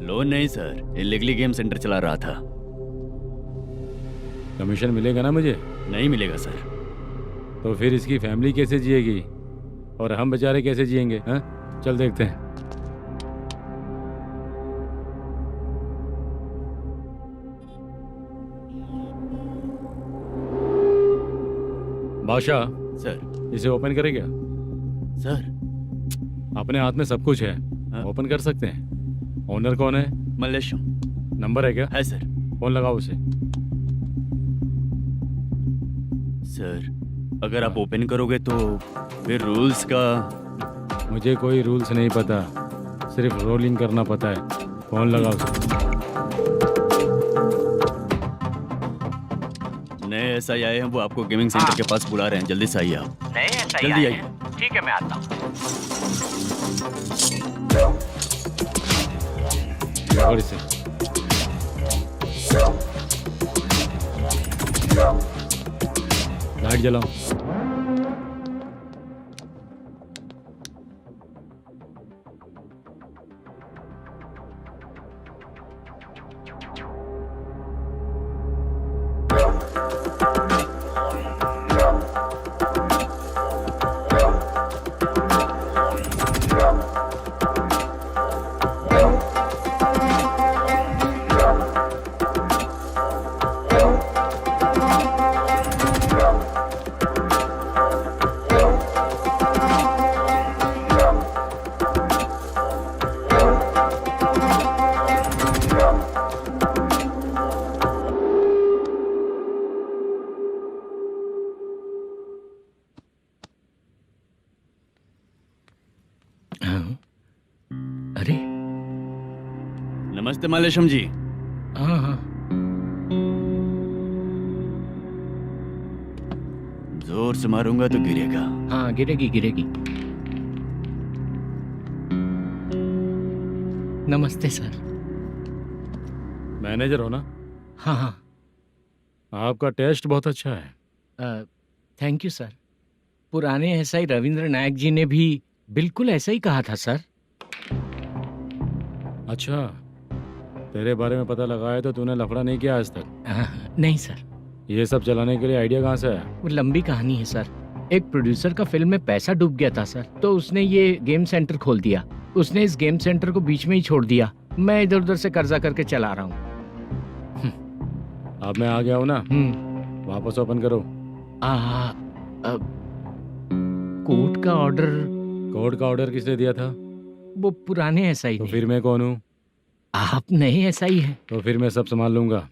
लोन नहीं सर, इलीगली गेम सेंटर चला रहा था। कमीशन मिलेगा ना मुझे? नहीं मिलेगा सर। तो फिर इसकी फैमिली कैसे जिएगी और हम बेचारे कैसे जिएंगे? हाँ, चल देखते हैं। बादशाह, सर। इसे ओपन करे क्या? सर, अपने हाथ में सब कुछ है, ओपन कर सकते हैं। ओनर कौन है? मल्लेशम। नंबर है क्या? है सर। फोन लगाओ उसे। सर, अगर आप ओपन करोगे तो फिर रूल्स का। मुझे कोई रूल्स नहीं पता, सिर्फ रोलिंग करना पता है। फोन लगाओ उसे। नए एसआई आए हैं, वो आपको गेमिंग सेंटर के पास बुला रहे हैं। जल्दी से आइए आप। नए एसआई जल्दी आए आइए। हैं। ठीक है, मैं आता हूँ। पकड़ इसे। लाइट जलाओ। अरे, नमस्ते मल्लेशम जी। हाँ हाँ, जोर से मारूंगा तो गिरेगा। हाँ गिरेगी गिरेगी। नमस्ते सर। मैनेजर हो ना? हाँ हाँ। आपका टेस्ट बहुत अच्छा है। Thank you sir. पुराने एसआई रविंद्र नायक जी ने भी बिल्कुल ऐसा ही कहा था सर। अच्छा, तेरे बारे में पता लगा है तो तूने लफड़ा नहीं किया आज तक? नहीं सर। ये सब चलाने के लिए आइडिया कहाँ से आया? वो लंबी कहानी है सर। एक प्रोड्यूसर का फिल्म में पैसा डूब गया था सर, तो उसने ये गेम सेंटर खोल दिया। उसने इस गेम सेंटर को बीच में ही छोड़ दिया। मैं इधर उधर से कर्जा करके चला रहा हूँ। अब मैं आ गया हूँ ना, वापस ओपन करो। कोर्ट का ऑर्डर। कोर्ट का ऑर्डर किसने दिया था? वो पुराने एसआई। तो फिर मैं कौन हूँ? आप नए एसआई हैं। तो फिर मैं सब संभाल लूंगा,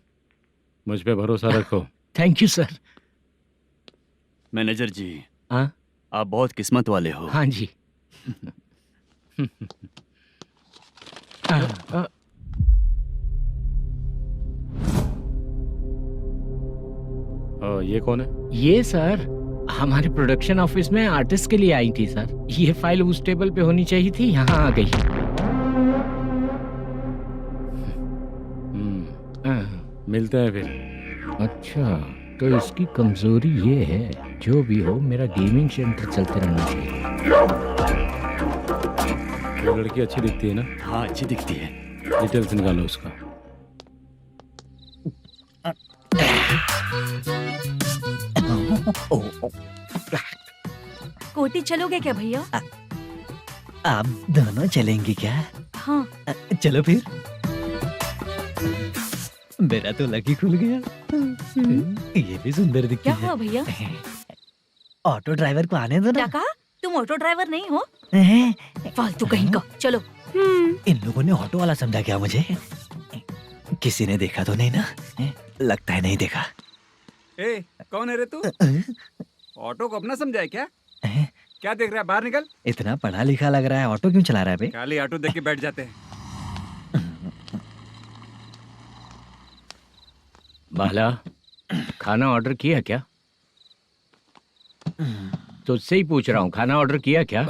मुझ पे भरोसा रखो। Thank you sir. मैनेजर जी, हाँ, आप बहुत किस्मत वाले हो। हाँ जी। ये कौन है? ये सर हमारे प्रोडक्शन ऑफिस में आर्टिस्ट के लिए आई थी सर। ये फाइल उस टेबल पे होनी चाहिए थी, यहाँ आ गई। मिलते हैं फिर। अच्छा, तो इसकी कमजोरी ये है, जो भी हो मेरा गेमिंग सेंटर चलते रहना चाहिए। वो लड़की अच्छी दिखती है ना? हाँ, अच्छी दिखती है। डिटेल्स निकालो उसका। कोटी चलोगे क्या भैया? आप दोनों चलेंगे क्या? हाँ। चलो फिर। मेरा तो लकी खुल गया। ये भी सुंदर दिखती क्या है। हुआ भैया? ऑटो ड्राइवर को आने दो ना। क्या कहा? तुम ऑटो ड्राइवर नहीं हो? फालतू कहीं का। चलो। इन लोगों ने ऑटो वाला समझा क्या मुझे? किसी ने देखा तो नहीं ना? लगता है नहीं देखा। ए, कौन है रे तू? ऑटो को अपना समझा है क्या? क्या देख रहा है? बाहर निकल। इतना पढ़ा लिखा लग रहा है, ऑटो क्यों चला रहा है बे? खाली ऑटो देख के बैठ जाते हैं। बाला, खाना ऑर्डर किया क्या? तुझसे ही पूछ रहा हूँ, खाना ऑर्डर किया क्या?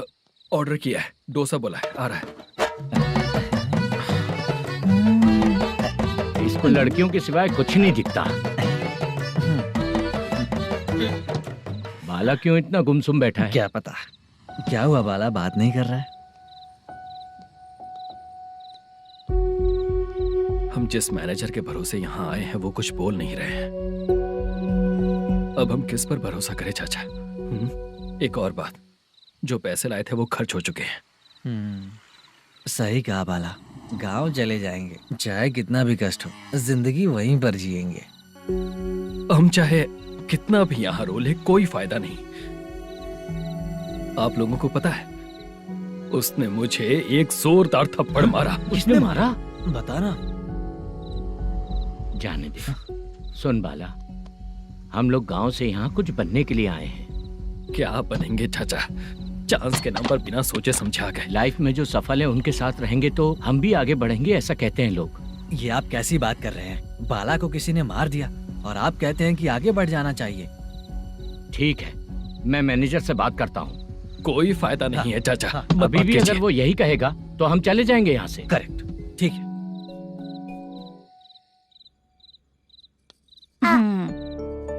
ऑर्डर किया है, डोसा बोला है, आ रहा है। इस को लड़कियों के सिवाय कुछ नहीं दिखता। बाला क्यों इतना गुमसुम बैठा है? क्या पता क्या हुआ, बाला बात नहीं कर रहा है। हम जिस मैनेजर के भरोसे यहाँ आए हैं वो कुछ बोल नहीं रहे हैं। अब हम किस पर भरोसा करें चाचा? एक और बात, जो पैसे लाए थे वो खर्च हो चुके हैं। सही कहा बाला, गांव चले जाएंगे, चाहे कितना भी कष्ट हो, जिंदगी वहीं पर जिएंगे। हम चाहे कितना भी यहाँ रो ले, कोई फायदा नहीं। आप लोगों को पता है, उसने मुझे एक जोरदार थप्पड़ मारा। किसने मारा? बता ना। जाने दे। सुन बाला, हम लोग गांव से यहाँ कुछ बनने के लिए आए हैं। क्या बनेंगे चाचा? चांस के नाम पर बिना सोचे समझे आ गए। लाइफ में जो सफल है उनके साथ रहेंगे तो हम भी आगे बढ़ेंगे, ऐसा कहते हैं लोग। ये आप कैसी बात कर रहे हैं? बाला को किसी ने मार दिया और आप कहते हैं कि आगे बढ़ जाना चाहिए। ठीक है, मैं मैनेजर से बात करता हूँ। कोई फायदा नहीं है चाचा। अभी भी अगर वो यही कहेगा तो हम चले जाएंगे यहाँ से। करेक्ट, ठीक है।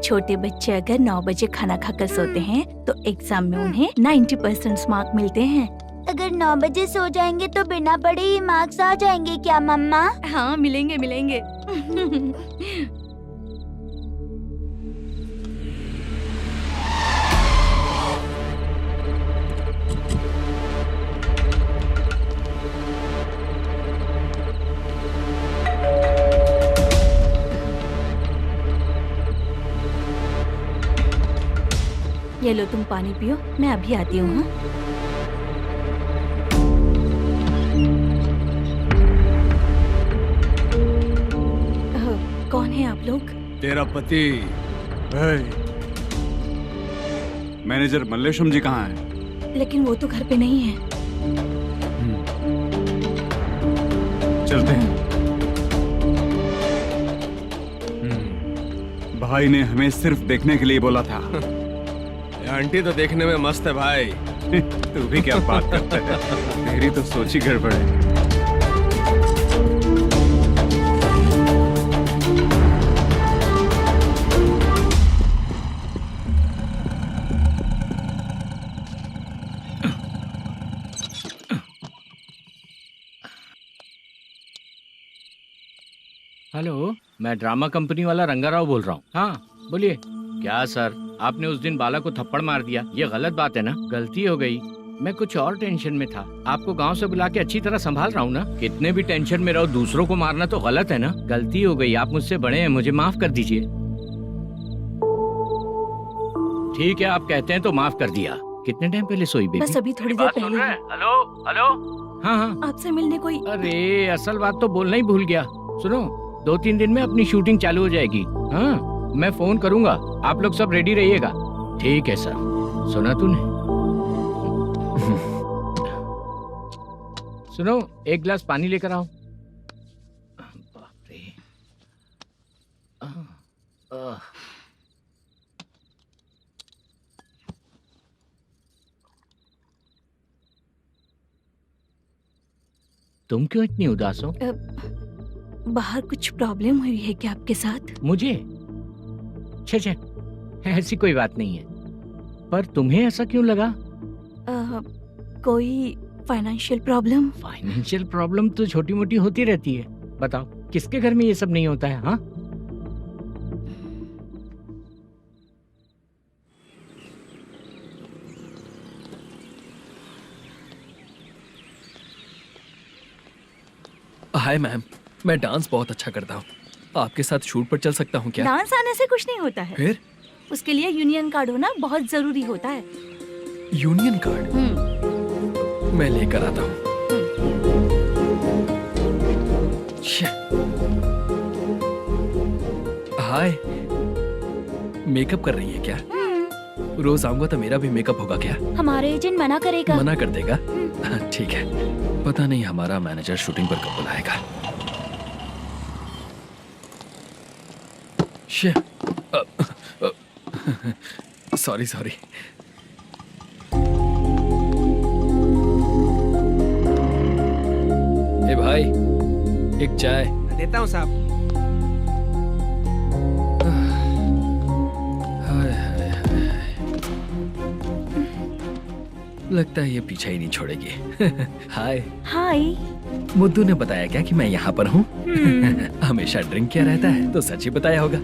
छोटे बच्चे अगर 9 बजे खाना खाकर सोते हैं तो एग्जाम में उन्हें 90% मार्क मिलते हैं। अगर 9 बजे सो जाएंगे तो बिना पढ़े ही मार्क्स आ जाएंगे क्या मम्मा? हाँ, मिलेंगे मिलेंगे। ये लो, तुम पानी पियो, मैं अभी आती हूँ। हाँ? कौन है आप लोग? तेरा पति। मैनेजर मल्लेशम जी कहाँ हैं? लेकिन वो तो घर पे नहीं है। चलते हैं। भाई ने हमें सिर्फ देखने के लिए बोला था। आंटी तो देखने में मस्त है भाई। तू भी क्या बात करता है? तेरी तो सोच ही गड़बड़ है। हेलो, मैं ड्रामा कंपनी वाला रंगाराव बोल रहा हूँ। हाँ बोलिए। क्या सर, आपने उस दिन बाला को थप्पड़ मार दिया, ये गलत बात है ना? गलती हो गई, मैं कुछ और टेंशन में था। आपको गांव से बुला के अच्छी तरह संभाल रहा हूँ ना। कितने भी टेंशन में रहो, दूसरों को मारना तो गलत है ना। गलती हो गई, आप मुझसे बड़े हैं, मुझे माफ कर दीजिए। ठीक है, आप कहते हैं तो माफ कर दिया। कितने टाइम पहले सोई बेबी? बस अभी थोड़ी देर पहले। Hello hello. हाँ हाँ, आपसे मिलने कोई। अरे असल बात तो बोलना ही भूल गया। सुनो, 2-3 दिन में अपनी शूटिंग चालू हो जाएगी। हाँ, मैं फोन करूंगा, आप लोग सब रेडी रहिएगा। ठीक है सर। सुना तूने? सुनो, एक गिलास पानी लेकर आओ। बाप रे। तुम क्यों इतनी उदास हो? बाहर कुछ प्रॉब्लम हुई है क्या आपके साथ? मुझे? छे, ऐसी कोई बात नहीं है। पर तुम्हें ऐसा क्यों लगा? कोई फाइनेंशियल प्रॉब्लम? फाइनेंशियल प्रॉब्लम तो छोटी मोटी होती रहती है। बताओ, किसके घर में ये सब नहीं होता है? हाँ, हाय मैम, मैं डांस बहुत अच्छा करता हूँ। आपके साथ शूट पर चल सकता हूँ क्या? डांस आने से कुछ नहीं होता है। फिर? उसके लिए यूनियन कार्ड होना बहुत जरूरी होता है। Union card? मैं लेकर आता हूँ। हाय, मेकअप कर रही है क्या? रोज आऊंगा तो मेरा भी मेकअप होगा क्या? हमारे एजेंट मना करेगा। मना कर देगा? ठीक है, पता नहीं हमारा मैनेजर शूटिंग पर कब बुलाएगा। सॉरी। ए भाई, एक चाय। देता हूँ साहब। लगता है ये पीछा ही नहीं छोड़ेगी। हाय। हाय। मुद्दू ने बताया क्या कि मैं यहाँ पर हूँ? हमेशा ड्रिंक किया रहता है तो सच ही बताया होगा।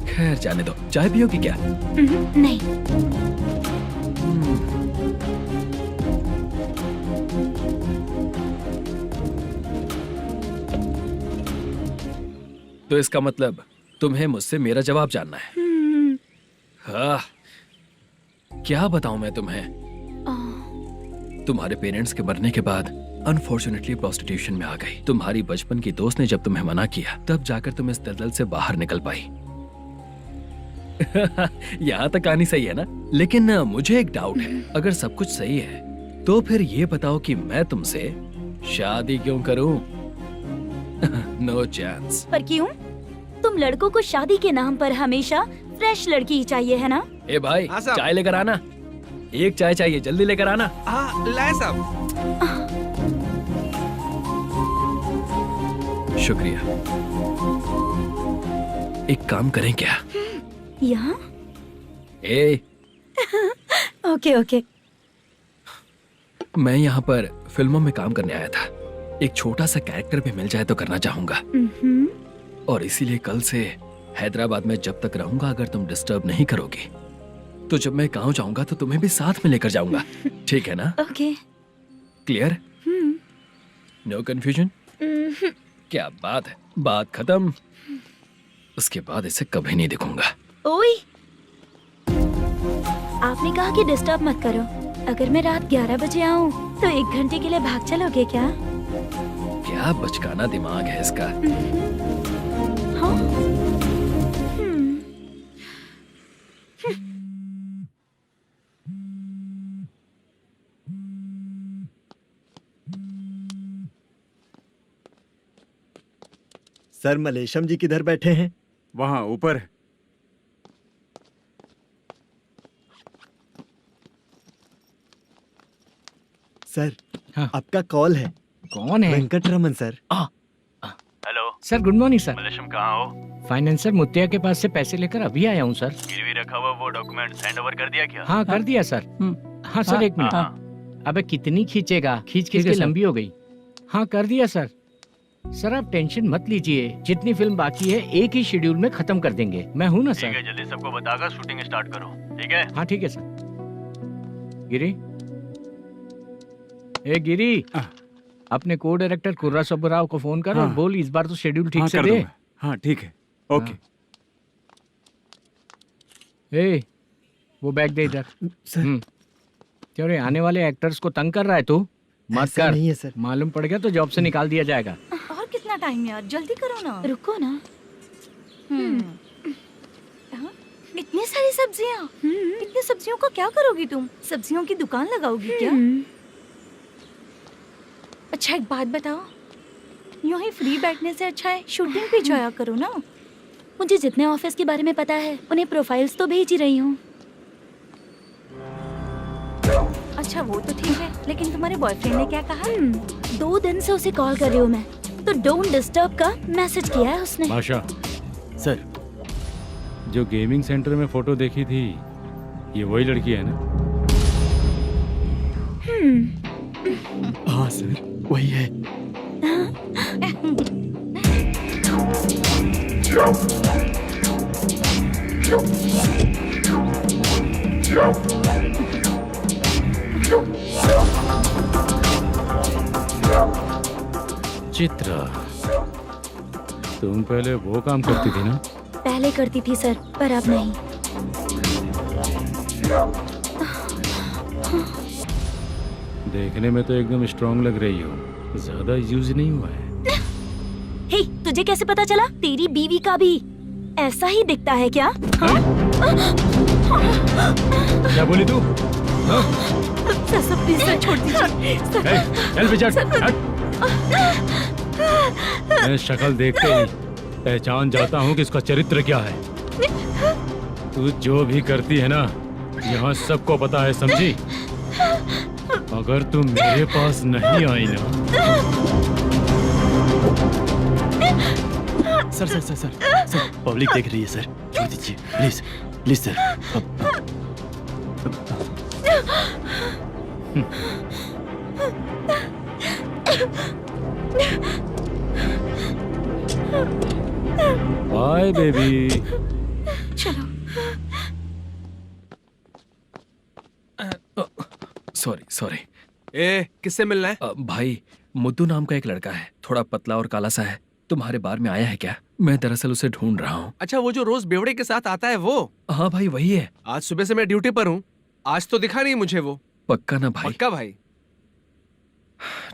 खैर जाने दो, चाय पियोगी क्या? नहीं। तो इसका मतलब तुम्हें मुझसे मेरा जवाब जानना है। हाँ, क्या बताऊं मैं तुम्हें? तुम्हारे पेरेंट्स के मरने के बाद अनफॉर्चुनेटली प्रोस्टिट्यूशन में आ गई। तुम्हारी बचपन की दोस्त ने जब तुम्हें मना किया तब जाकर तुम इस दलदल से बाहर निकल पाई। यहाँ तक कहानी सही है ना? लेकिन मुझे एक डाउट है, अगर सब कुछ सही है तो फिर ये बताओ कि मैं तुमसे शादी क्यों करूं? No chance. पर क्यों? तुम लड़कों को शादी के नाम पर हमेशा फ्रेश लड़की ही चाहिए है ना? ए भाई, चाय लेकर आना। एक चाय चाहिए, जल्दी लेकर आना। लाए साहब। शुक्रिया। एक काम करें क्या? यहाँ? ए, ओके ओके। मैं यहाँ पर फिल्मों में काम करने आया था। एक छोटा सा कैरेक्टर भी मिल जाए तो करना चाहूंगा। और इसीलिए कल से हैदराबाद में जब तक रहूंगा, अगर तुम डिस्टर्ब नहीं करोगी तो जब मैं गांव जाऊंगा तो तुम्हें भी साथ में लेकर जाऊंगा। ठीक है ना? ओके। क्लियर? No confusion? क्या बात है, बात खत्म। उसके बाद इसे कभी नहीं दिखूंगा। ओए, आपने कहा कि डिस्टर्ब मत करो। अगर मैं रात 11 बजे आऊँ तो 1 घंटे के लिए भाग चलोगे क्या? क्या बचकाना दिमाग है इसका। हाँ? सर, मलेशम जी किधर बैठे हैं? वहाँ ऊपर। सर, हाँ। आपका कॉल है। कौन है? Venkataraman sir. Hello sir, good morning sir. Malesham, कहाँ हो? फाइनेंसर मुत्तिया के पास से पैसे लेकर अभी आया हूँ सर। गिरवी रखा हुआ वो डॉक्यूमेंट हैंड ओवर कर दिया क्या? हाँ, कर दिया सर। हाँ सर, एक मिनट। अबे कितनी खींचेगा, खींच खींच के लंबी हो गई। हाँ, कर दिया सर। सर आप टेंशन मत लीजिए, जितनी फिल्म बाकी है एक ही शेड्यूल में खत्म कर देंगे। मैं हूँ ना सर। ठीक है, जल्दी सबको बताकर शूटिंग स्टार्ट करो। ठीक है? हाँ ठीक है सर। गिरी, ए गिरी, अपने को डायरेक्टर कुर्रा सुब्बराव को फोन कर और बोल इस बार तो शेड्यूल ठीक से दे। हाँ ठीक है, ओके। ए, वो बैग दे इधर। क्यों रे, आने वाले एक्टर्स को तंग कर रहा है तू? मत कर। नहीं है सर। मालूम पड़ गया तो जॉब से निकाल दिया जाएगा। और कितना टाइम यार, जल्दी करो ना। रुको ना। इतनी सारी सब्जियाँ, इतनी सब्जियों का क्या करोगी तुम? सब्जियों की दुकान लगाओगी क्या? अच्छा एक बात बताओ, यूं ही फ्री बैठने से अच्छा है शूटिंग पे जाया करो ना। मुझे जितने ऑफिस के बारे में पता है उन्हें प्रोफाइल्स तो भेज ही रही हूँ। अच्छा वो तो ठीक है, लेकिन तुम्हारे बॉयफ्रेंड ने क्या कहा? 2 दिन से उसे कॉल कर रही हूँ मैं, तो डोंट डिस्टर्ब का मैसेज किया है उसने। बादशाह सर, जो गेमिंग सेंटर में फोटो देखी थी, ये वही लड़की है ना? हाँ सर, वही है। चित्रा, तुम पहले वो काम करती थी ना? पहले करती थी सर, पर अब नहीं। देखने में तो एकदम स्ट्रांग लग रही हो, ज्यादा यूज नहीं हुआ है। हे, तुझे कैसे पता चला? तेरी बीवी का भी ऐसा ही दिखता है क्या? क्या बोली तू? सर प्लीज सर, छोड़ दीजिए। चल बेटा, हट। मैं शक्ल देखते ही पहचान जाता हूँ कि इसका चरित्र क्या है। तू जो भी करती है ना, यहाँ सबको पता है, समझी? अगर तू मेरे पास नहीं आई ना। Sir sir sir sir sir, public देख रही है सर, छोड़ दीजिए please please sir. Bye baby. चलो। Sorry sorry. ए, किससे मिलना है? भाई, मुद्दू नाम का एक लड़का है, थोड़ा पतला और काला सा है। तुम्हारे बार में आया है क्या? मैं दरअसल उसे ढूंढ रहा हूँ। अच्छा, वो जो रोज बेवड़े के साथ आता है वो? हाँ भाई, वही है। आज सुबह से मैं ड्यूटी पर हूँ, आज तो दिखा नहीं मुझे वो। पक्का ना भाई? पक्का भाई।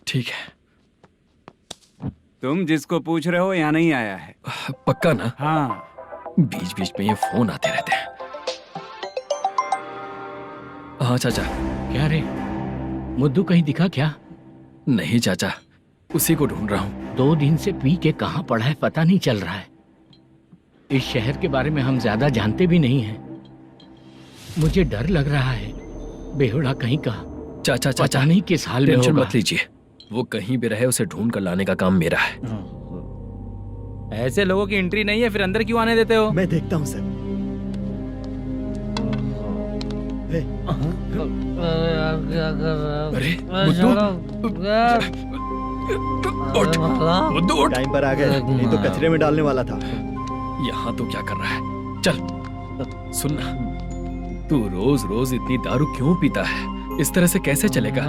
ठीक है। तुम जिसको पूछ रहे हो यहाँ नहीं आया है? पक्का ना? हाँ। बीच बीच में ये फोन आते रहते हैं। हाँ चाचा। क्या रे, मुद्दू कहीं दिखा क्या? नहीं चाचा, उसी को ढूंढ रहा हूँ। 2 दिन से पी के कहाँ पड़ा है पता नहीं चल रहा है। इस शहर के बारे में हम ज्यादा जानते भी नहीं हैं। मुझे डर लग रहा है, बेहुड़ा कहीं का। चाचा चाचा, पता नहीं किस हाल में टेंशन होगा। मत लीजिए, वो कहीं भी रहे उसे ढूंढ कर लाने का काम मेरा है। ऐसे लोगों की एंट्री नहीं है, फिर अंदर क्यों आने देते हो? मैं देखता हूँ सर। क्या कर रहा है? अरे मुद्दू, टाइम पर आ गए, नहीं तो कचरे में डालने वाला था। यहाँ तो क्या कर रहा है? चल सुनना, तू रोज रोज इतनी दारू क्यों पीता है? इस तरह से कैसे चलेगा?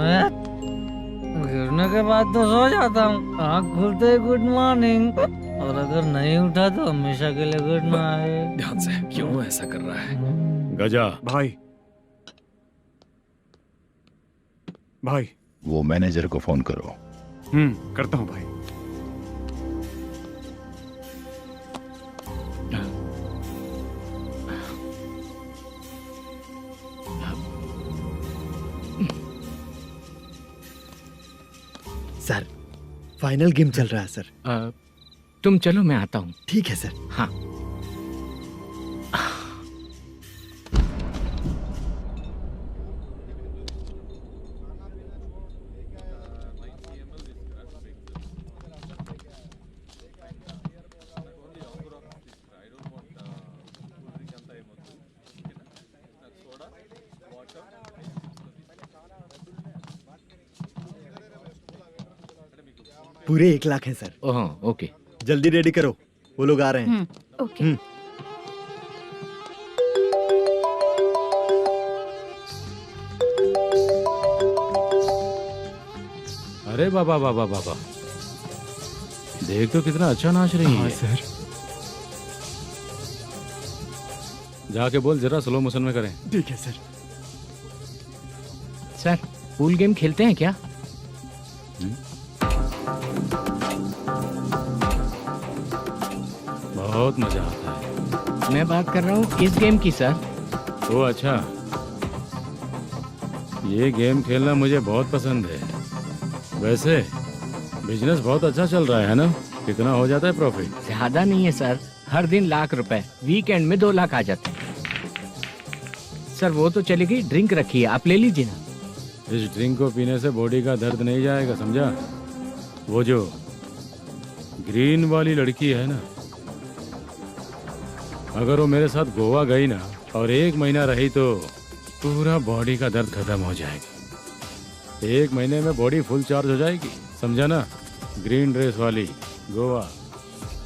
गिरने के बाद तो सो जाता हूँ, आँख खुलते ही गुड मॉर्निंग, और अगर नहीं उठा तो हमेशा के लिए गुड नाइट। ध्यान से, क्यों ऐसा कर रहा है? गजा भाई, भाई। वो मैनेजर को फोन करो। करता हूँ भाई। सर, फाइनल गेम चल रहा है सर। तुम चलो, मैं आता हूँ। ठीक है सर। हाँ। पूरे 1 लाख हैं सर। ओह, ओके। जल्दी रेडी करो, वो लोग आ रहे हैं। ओके। अरे बाबा बाबा बाबा, देख तो कितना अच्छा नाच रही है। सर। जाके बोल जरा स्लो मोशन में करें। ठीक है सर। सर, पूल गेम खेलते हैं क्या? बहुत मजा आता है। मैं बात कर रहा हूँ इस गेम की सर। ओ अच्छा, ये गेम खेलना मुझे बहुत पसंद है। वैसे बिजनेस बहुत अच्छा चल रहा है ना? कितना हो जाता है प्रॉफिट? ज्यादा नहीं है सर, हर दिन लाख रुपए, वीकेंड में 2 लाख आ जाते हैं। सर वो तो चलेगी, ड्रिंक रखी है, आप ले लीजिए ना। इस ड्रिंक को पीने से बॉडी का दर्द नहीं जाएगा, समझा? वो जो ग्रीन वाली लड़की है ना, अगर वो मेरे साथ गोवा गई ना और 1 महीना रही तो पूरा बॉडी का दर्द खत्म हो जाएगा। 1 महीने में बॉडी फुल चार्ज हो जाएगी, समझा ना? ग्रीन ड्रेस वाली, गोवा।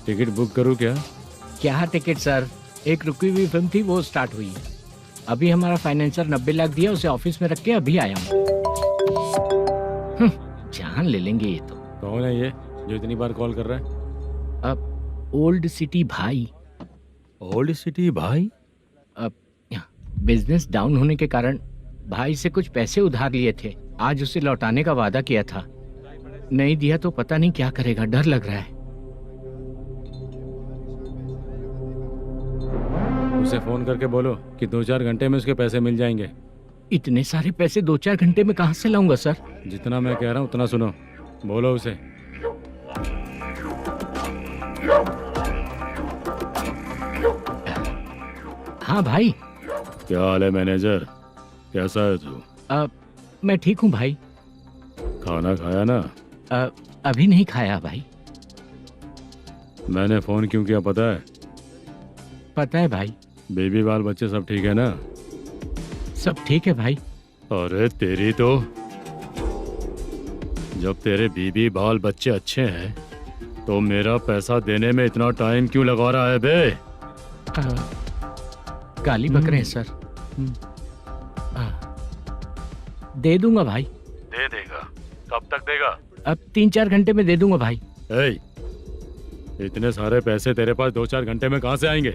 टिकट बुक करूं क्या? क्या टिकट सर, एक रुकी हुई फिल्म थी, वो स्टार्ट हुई है। अभी हमारा फाइनेंसर 90 लाख दिया, उसे ऑफिस में रख के अभी आया हूँ। जान ले लेंगे ये तो। कौन है ये जो इतनी बार कॉल कर रहा है? अब ओल्ड सिटी भाई। ओल्ड सिटी भाई? अब बिजनेस डाउन होने के कारण भाई से कुछ पैसे उधार लिए थे, आज उसे लौटाने का वादा किया था। नहीं दिया तो पता नहीं क्या करेगा, डर लग रहा है। उसे फोन करके बोलो कि 2-4 घंटे में उसके पैसे मिल जाएंगे। इतने सारे पैसे 2-4 घंटे में कहाँ से लाऊंगा सर? जितना मैं कह रहा हूँ उतना सुनो, बोलो उसे। हाँ भाई। क्या हाल है मैनेजर, कैसा है तू? मैं ठीक हूँ भाई। खाना खाया ना? अभी नहीं खाया भाई। मैंने फोन क्यों किया पता है? पता है भाई। बेबी बाल बच्चे सब ठीक है ना? सब ठीक है भाई। अरे तेरी तो जब तेरे बीबी बाल बच्चे अच्छे हैं तो मेरा पैसा देने में इतना टाइम क्यों लगा रहा है बे? गाली बक रहे हैं सर। दे दूंगा भाई। दे देगा? कब तक देगा? अब 3-4 घंटे में दे दूंगा भाई। ए, इतने सारे पैसे तेरे पास 2-4 घंटे में कहाँ से आएंगे?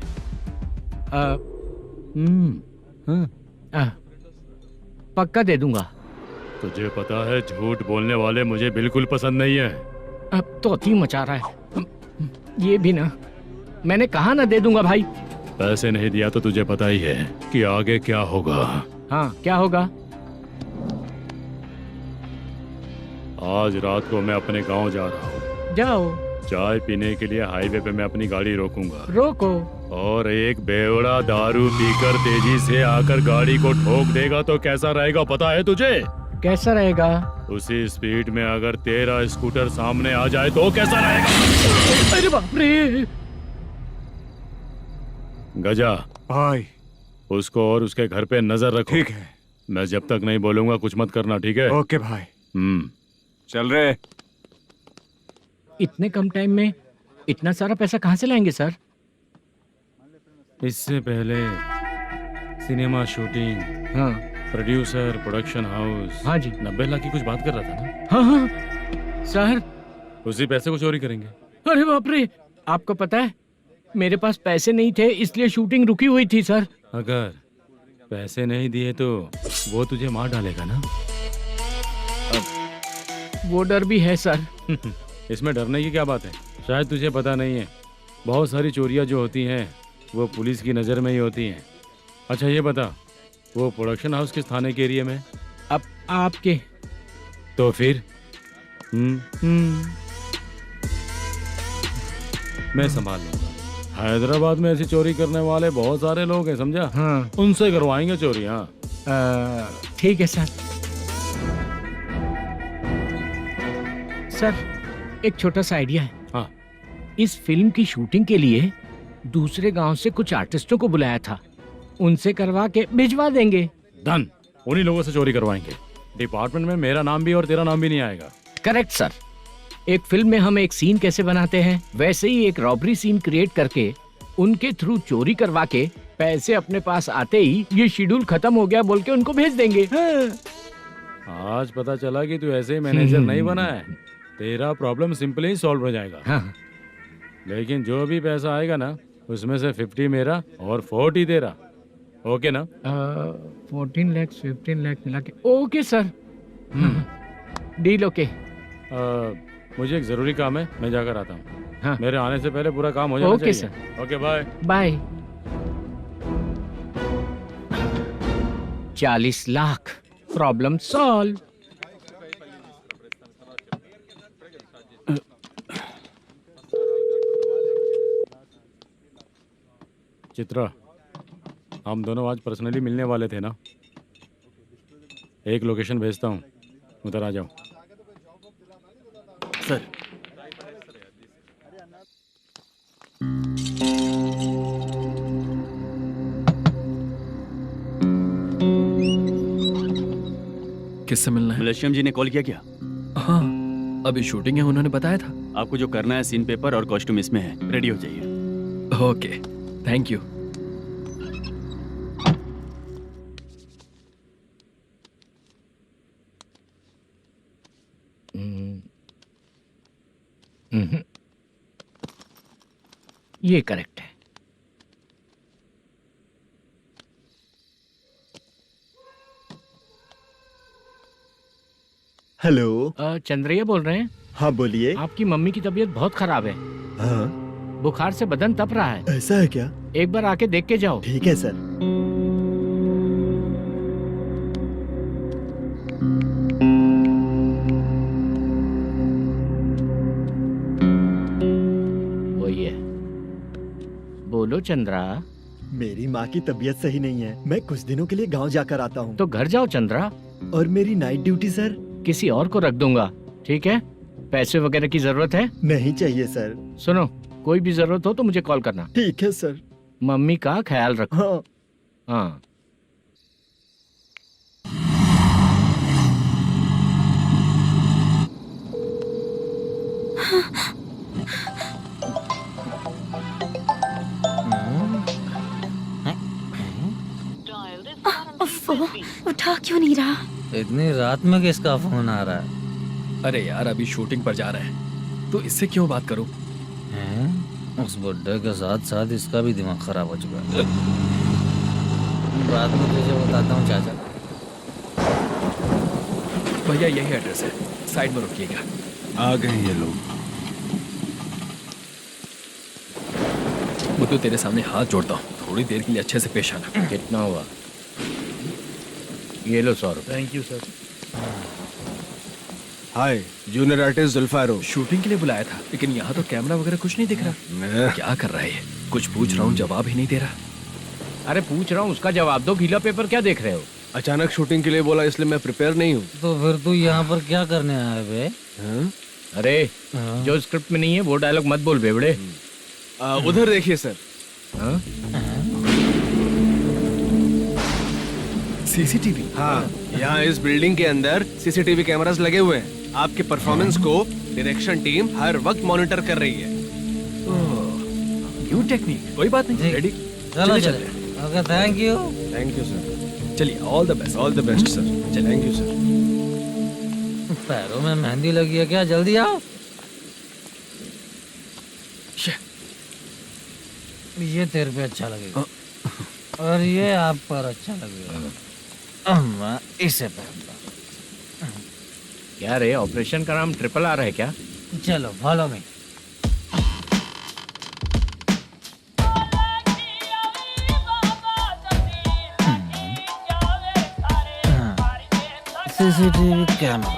पक्का दे दूंगा। तुझे पता है झूठ बोलने वाले मुझे बिल्कुल पसंद नहीं है। अब तो अति मचा रहा है ये भी ना। मैंने कहा ना दे दूंगा भाई। पैसे नहीं दिया तो तुझे पता ही है कि आगे क्या होगा। हाँ, क्या होगा? आज रात को मैं अपने गांव जा रहा हूँ। जाओ। चाय पीने के लिए हाईवे पे मैं अपनी गाड़ी रोकूंगा। रोको। और एक बेवड़ा दारू पीकर तेजी से आकर गाड़ी को ठोक देगा तो कैसा रहेगा पता है तुझे? कैसा रहेगा? उसी स्पीड में अगर तेरा स्कूटर सामने आ जाए तो कैसा रहेगा? अरे बाप रे। गजा भाई, उसको और उसके घर पे नजर रखो। ठीक है। मैं जब तक नहीं बोलूंगा कुछ मत करना, ठीक है? ओके भाई। चल रहे। इतने कम टाइम में इतना सारा पैसा कहाँ से लाएंगे सर? इससे पहले सिनेमा शूटिंग, हाँ, प्रोड्यूसर, प्रोडक्शन हाउस। हाँ जी। 90 लाख की कुछ बात कर रहा था ना? हाँ हाँ सर। उसी पैसे को चोरी करेंगे। अरे बाप रे, आपको पता है मेरे पास पैसे नहीं थे इसलिए शूटिंग रुकी हुई थी सर। अगर पैसे नहीं दिए तो वो तुझे मार डालेगा ना? वो डर भी है सर। इसमें डरने की क्या बात है? शायद तुझे पता नहीं है, बहुत सारी चोरियां जो होती हैं वो पुलिस की नज़र में ही होती हैं। अच्छा ये बता, वो प्रोडक्शन हाउस किस थाने के एरिया में? अब आपके। तो फिर मैं संभाल लूंगा। हैदराबाद में ऐसी चोरी करने वाले बहुत सारे लोग हैं, समझा? हाँ। उनसे करवाएंगे चोरी। हाँ ठीक है सर। सर एक छोटा सा आइडिया है। हाँ। इस फिल्म की शूटिंग के लिए दूसरे गांव से कुछ आर्टिस्टों को बुलाया था, उनसे करवा के भिजवा देंगे। डन, उन्हीं लोगों से चोरी करवाएंगे। डिपार्टमेंट में मेरा नाम भी और तेरा नाम भी नहीं आएगा। Correct sir. एक फिल्म में हम एक सीन कैसे बनाते हैं वैसे ही एक रॉबरी सीन क्रिएट करके उनके थ्रू चोरी करवा के पैसे अपने पास आते ही ये शेड्यूल खत्म हो गया बोल के उनको भेज देंगे। आज पता चला कि तू ऐसे मैनेजर नहीं बना है। तेरा प्रॉब्लम सिंपली ही सॉल्व हो जाएगा। हाँ। लेकिन जो भी पैसा आएगा ना उसमें से 50 मेरा और 40 तेरा। ओके ना? 14 लाख 15 लाख मिला के। Okay sir. Deal okay. मुझे एक जरूरी काम है, मैं जाकर आता हूँ। हाँ। मेरे आने से पहले पूरा काम हो जाना ओके चाहिए। Sir. Okay bye bye. 40 lakh problem solve. Chitra, हम दोनों आज पर्सनली मिलने वाले थे ना? एक लोकेशन भेजता हूँ, उधर आ जाओ। सर किससे मिलना है? मलेशियम जी ने कॉल किया क्या? हाँ, अभी शूटिंग है, उन्होंने बताया था। आपको जो करना है, सीन पेपर और कॉस्ट्यूम इसमें है, रेडी हो जाइए। Okay, thank you. ये करेक्ट है। हेलो। चंद्रैया बोल रहे हैं? हाँ बोलिए। आपकी मम्मी की तबीयत बहुत खराब है। हाँ। बुखार से बदन तप रहा है। ऐसा है क्या? एक बार आके देख के जाओ। ठीक है सर। वही है। बोलो चंद्रा। मेरी माँ की तबीयत सही नहीं है, मैं कुछ दिनों के लिए गांव जाकर आता हूँ। तो घर जाओ चंद्रा। और मेरी नाइट ड्यूटी सर? किसी और को रख दूंगा, ठीक है? पैसे वगैरह की जरूरत है? नहीं चाहिए सर। सुनो, कोई भी जरूरत हो तो मुझे कॉल करना। ठीक है सर। मम्मी का ख्याल रखो। हाँ। हाँ। उफ़, उठा क्यों नहीं रहा? इतनी रात में किसका फोन आ रहा है? अरे यार अभी शूटिंग पर जा रहे हैं तो इससे क्यों बात करूं? हैं? उस बुड्ढे के साथ साथ इसका भी दिमाग खराब हो चुका है। बाद में तुझे बताता हूँ चाचा। भैया यही एड्रेस है, साइड में रुकिएगा। आ गए ये लोग। मुझे तेरे सामने हाथ जोड़ता हूँ, थोड़ी देर के लिए अच्छे से पेश आना। कितना हुआ? ये लो 100 रुपए। Thank you sir. Hi, junior artist जुल्फारो। शूटिंग के लिए बुलाया था लेकिन यहाँ तो कैमरा वगैरह कुछ नहीं दिख रहा। क्या कर रहा है ये? कुछ पूछ रहा हूँ जवाब ही नहीं दे रहा। अरे पूछ रहा हूँ उसका जवाब दो, गीला पेपर क्या देख रहे हो? अचानक शूटिंग के लिए बोला इसलिए मैं प्रिपेयर नहीं हूँ। तो फिर तू यहाँ पर क्या करने आया बे? अरे जो स्क्रिप्ट में नहीं है वो डायलॉग मत बोल बेवड़े। उधर देखिए सर। सीसीटीवी? हाँ, यहाँ इस बिल्डिंग के अंदर सीसीटीवी कैमरास लगे हुए हैं। आपके परफॉर्मेंस को डायरेक्शन टीम हर वक्त मॉनिटर कर रही है। न्यू टेक्निक, कोई बात नहीं। रेडी? चलो चले। Okay, thank you. Thank you sir. चलिए, all the best. All the best sir. Thank you sir. पैरों में मेहंदी लगी है क्या? जल्दी आओ। ये तेरे पे अच्छा लगेगा और ये आप पर अच्छा लगेगा। मैं इसे पहनता। क्या रे, ऑपरेशन का नाम ट्रिपल आर है क्या? चलो follow me. CCTV camera.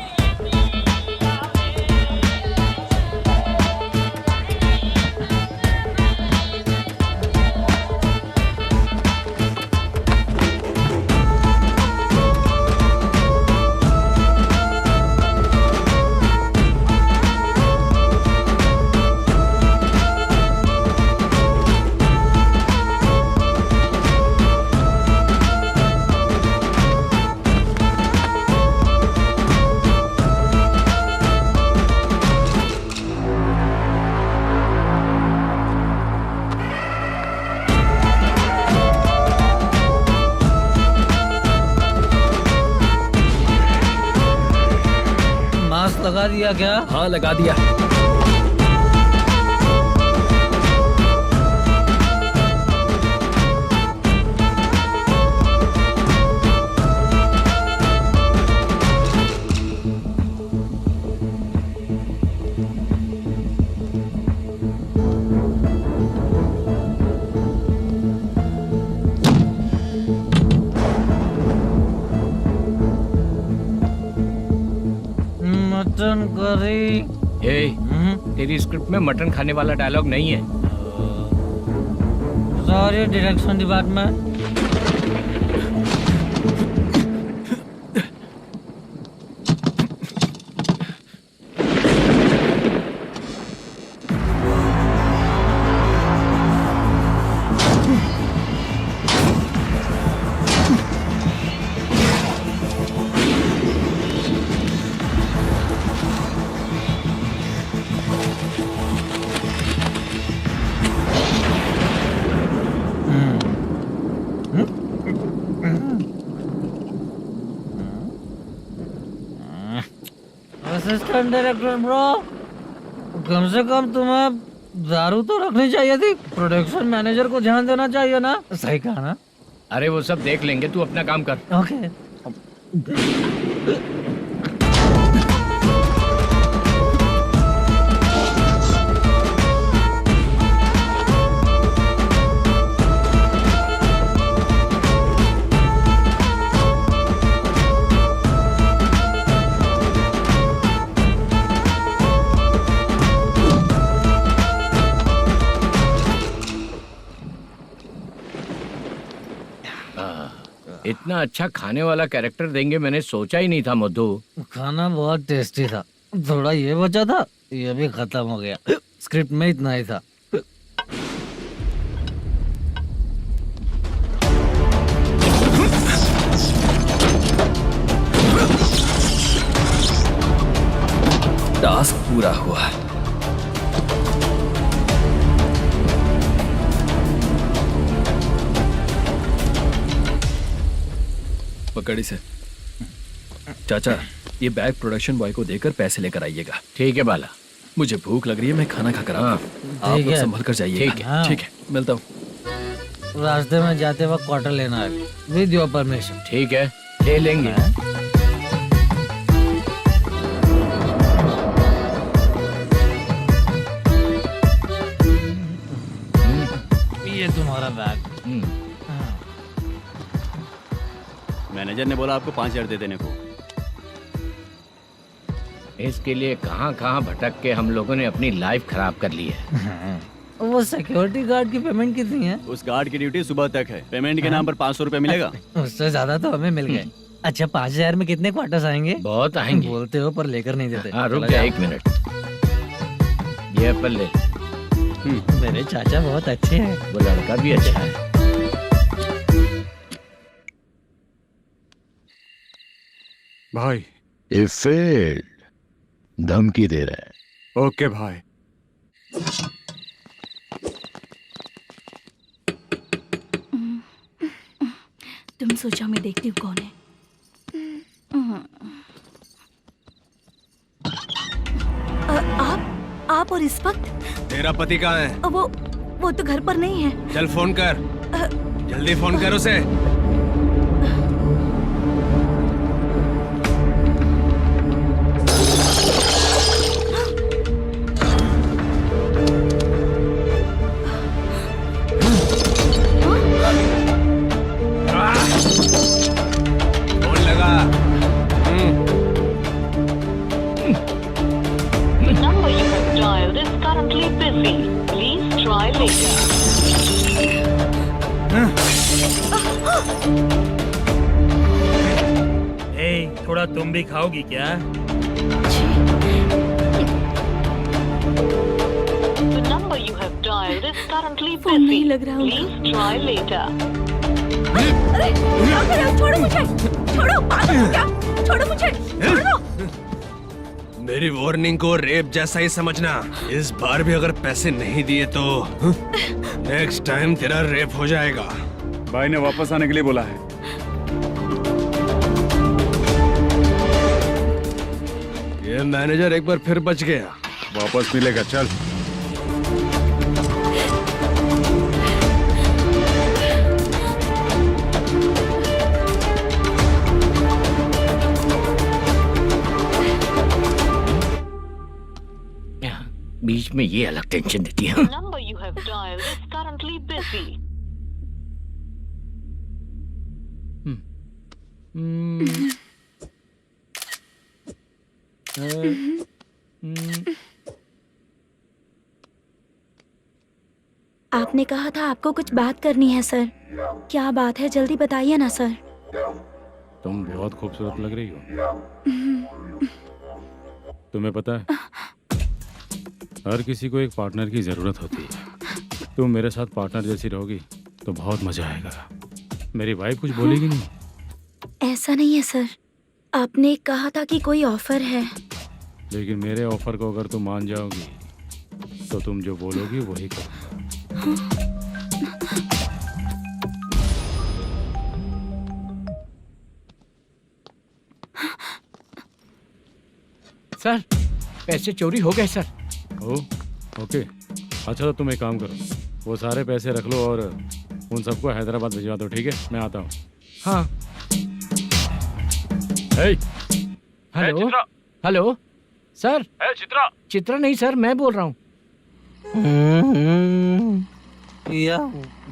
Mask लगा दिया क्या? हाँ लगा दिया। Mutton curry. तेरी स्क्रिप्ट में मटन खाने वाला डायलॉग नहीं है। Sorry direction department. Assistant director bro, कम से कम तुम्हें दारू तो रखनी चाहिए थी। प्रोडक्शन मैनेजर को ध्यान देना चाहिए ना। सही कहा ना? अरे वो सब देख लेंगे, तू अपना काम कर। ओके। इतना अच्छा खाने वाला कैरेक्टर देंगे मैंने सोचा ही नहीं था मधु। खाना बहुत टेस्टी था। थोड़ा ये बचा था, ये भी खत्म हो गया। स्क्रिप्ट में इतना ही था। टास्क पूरा हुआ। पकड़ इसे। चाचा, ये बैग प्रोडक्शन बॉय को देकर पैसे लेकर आइएगा। ठीक है बाला। मुझे भूख लग रही है, मैं खाना खाकर आता हूँ। आप ठीक लोग है। संभल कर जाइएगा। ठीक है। ठीक है, मिलता हूँ। रास्ते में जाते वक्त क्वार्टर लेना है विद योर परमिशन। ठीक है, ले लेंगे। ये तुम्हारा बैग। मैनेजर ने बोला आपको 5,000 दे देने को। इसके लिए कहाँ कहाँ भटक के हम लोगों ने अपनी लाइफ खराब कर ली है। वो सिक्योरिटी गार्ड की पेमेंट कितनी है? उस गार्ड की ड्यूटी सुबह तक है। पेमेंट के नाम पर 500 रुपए मिलेगा। उससे ज्यादा तो हमें मिल गए। अच्छा 5,000 में कितने क्वार्टर्स आएंगे? बहुत आएंगे। बोलते हो पर लेकर नहीं देते। हाँ रुक जा 1 मिनट। ये एप्पल ले। मेरे चाचा बहुत अच्छे हैं। वो लड़का भी अच्छा है। भाई ये फेल्ड, धमकी दे रहा है। ओके भाई। तुम सोचा मैं देखती हूँ कौन है। आप और इस वक्त तेरा पति कहाँ है? वो तो घर पर नहीं है। चल फोन कर, जल्दी फोन कर उसे। फोन लगा। number you have dialed is currently busy. Please try later. थोड़ा तुम भी खाओगी क्या? The number you have dialed is currently phone नहीं busy. लग रहा होगा। Please try later. अरे क्या कर रहे हो? छोड़ो मुझे, छोड़ो, पागल हो क्या? छोड़ो मुझे, छोड़ो। मेरी वार्निंग को रेप जैसा ही समझना। इस बार भी अगर पैसे नहीं दिए तो नेक्स्ट टाइम तेरा रेप हो जाएगा। भाई ने वापस आने के लिए बोला है। ये मैनेजर एक बार फिर बच गया। वापस मिलेगा, चल। बीच में ये अलग टेंशन देती है। The number you have dialed is currently busy. आपने कहा था आपको कुछ बात करनी है सर। क्या बात है, जल्दी बताइए ना सर। तुम बहुत खूबसूरत लग रही हो। तुम्हें पता है, हर किसी को एक पार्टनर की जरूरत होती है। तुम मेरे साथ पार्टनर जैसी रहोगी तो बहुत मजा आएगा। मेरी वाइफ कुछ बोलेगी नहीं। ऐसा नहीं है सर, आपने कहा था कि कोई ऑफर है। लेकिन मेरे ऑफर को अगर तुम मान जाओगी तो तुम जो बोलोगी वही करूँगा। सर पैसे चोरी हो गए सर। ओके, अच्छा तो तुम एक काम करो, वो सारे पैसे रख लो और उन सबको हैदराबाद भिजवा दो, ठीक है? मैं आता हूँ। हाँ। Hello hello sir. Chitra. Chitra नहीं सर, मैं बोल रहा हूँ। या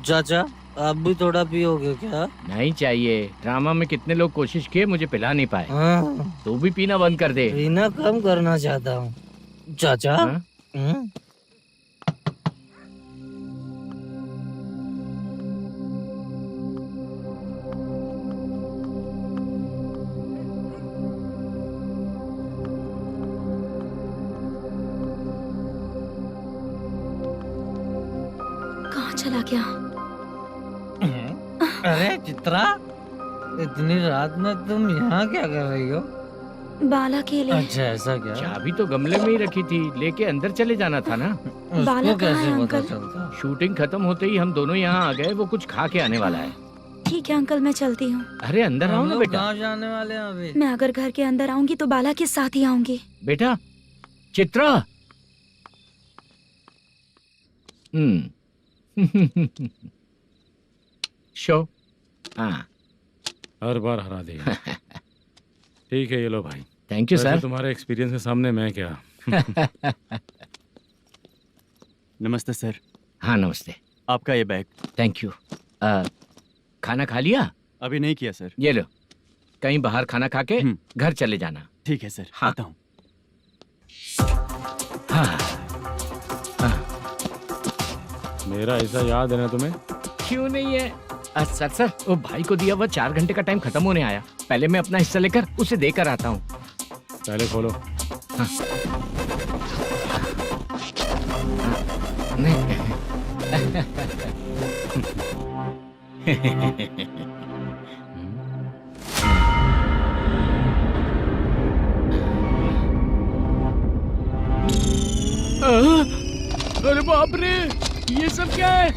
चाचा आप भी थोड़ा पियोगे क्या? नहीं चाहिए। ड्रामा में कितने लोग कोशिश किए, मुझे पिला नहीं पाए। तू भी पीना बंद कर दे। पीना कम करना चाहता हूँ चाचा। कहाँ चला गया? अरे चित्रा, इतनी रात में तुम यहाँ क्या कर रही हो? बाला के लिए। अच्छा ऐसा क्या? चाबी तो गमले में ही रखी थी, लेके अंदर चले जाना था ना। बाला उसको कहाँ है कैसे पता अंकल? चलता? शूटिंग खत्म होते ही हम दोनों यहाँ आ गए। वो कुछ खा के आने वाला है। ठीक है अंकल, मैं चलती हूँ। अरे अंदर आओ हम ना लोग बेटा। कहाँ जाने वाले हैं अभी? मैं अगर घर के अंदर आऊंगी तो बाला के साथ ही आऊंगी। बेटा चित्रा। शो। हाँ हर बार हरा देगा। ठीक है ये लो भाई। थैंक यू वैसे सर। तुम्हारे एक्सपीरियंस के सामने मैं क्या। नमस्ते सर। हाँ नमस्ते। आपका ये बैग। Thank you. खाना खा लिया? अभी नहीं किया सर। ये लो, कहीं बाहर खाना खा के घर चले जाना। ठीक है सर। हाँ। आता हूँ। हाँ। मेरा ऐसा याद है ना तुम्हें? क्यों नहीं है? सर वो भाई को दिया हुआ 4 घंटे का टाइम खत्म होने आया। पहले मैं अपना हिस्सा लेकर उसे देकर आता हूँ। पहले खोलो। हाँ। अरे बाप रे, ये सब क्या है?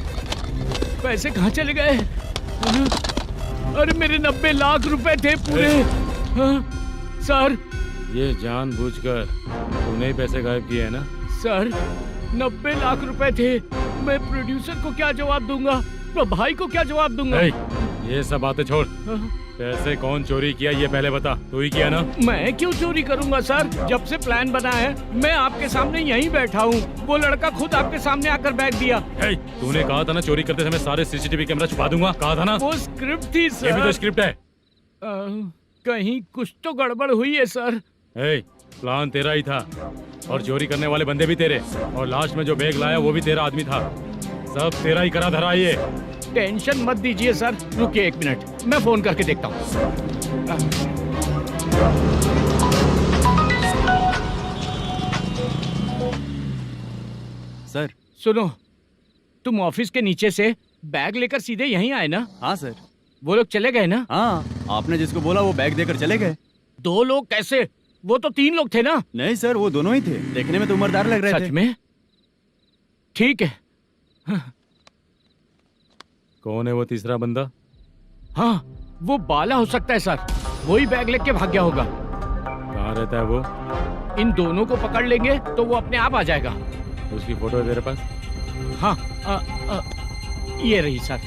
पैसे कहाँ चले गए? अरे मेरे 90 लाख रुपए थे पूरे। सर ये जानबूझकर तूने ही पैसे गायब किए हैं ना? सर 90 लाख रुपए थे। मैं प्रोड्यूसर को क्या जवाब दूंगा, तो भाई को क्या जवाब दूंगा? ये सब बातें छोड़। पैसे कौन चोरी किया ये पहले बता। तू ही किया ना? मैं क्यों चोरी करूंगा सर? जब से प्लान बना है मैं आपके सामने यहीं बैठा हूँ। वो लड़का खुद आपके सामने आकर बैग दिया। तूने कहा था ना चोरी करते समय सारे सीसीटीवी कैमरा छुपा दूंगा। कहा था ना? वो स्क्रिप्ट थी सर। ये भी तो स्क्रिप्ट है। कहीं कुछ तो गड़बड़ हुई है सर। प्लान तेरा ही था और चोरी करने वाले बंदे भी तेरे, और लास्ट में जो बैग लाया वो भी तेरा आदमी था। सब तेरा ही करा धरा। ये टेंशन मत दीजिए सर। रुकिए 1 मिनट, मैं फोन करके देखता हूँ। सर सुनो, तुम ऑफिस के नीचे से बैग लेकर सीधे यहीं आए ना? हाँ सर। वो लोग चले गए ना? हाँ, आपने जिसको बोला वो बैग देकर चले गए। 2 लोग कैसे? वो तो 3 लोग थे ना? नहीं सर, वो दोनों ही थे। देखने में तो उम्रदार लग रहे थे। सच में? ठीक है। कौन है वो तीसरा बंदा? हाँ, वो बाला हो सकता है सर। वही बैग लेके भाग गया होगा। कहाँ रहता है वो? इन दोनों को पकड़ लेंगे तो वो अपने आप आ जाएगा। उसकी फोटो है तेरे पास? हाँ, ये रही सर।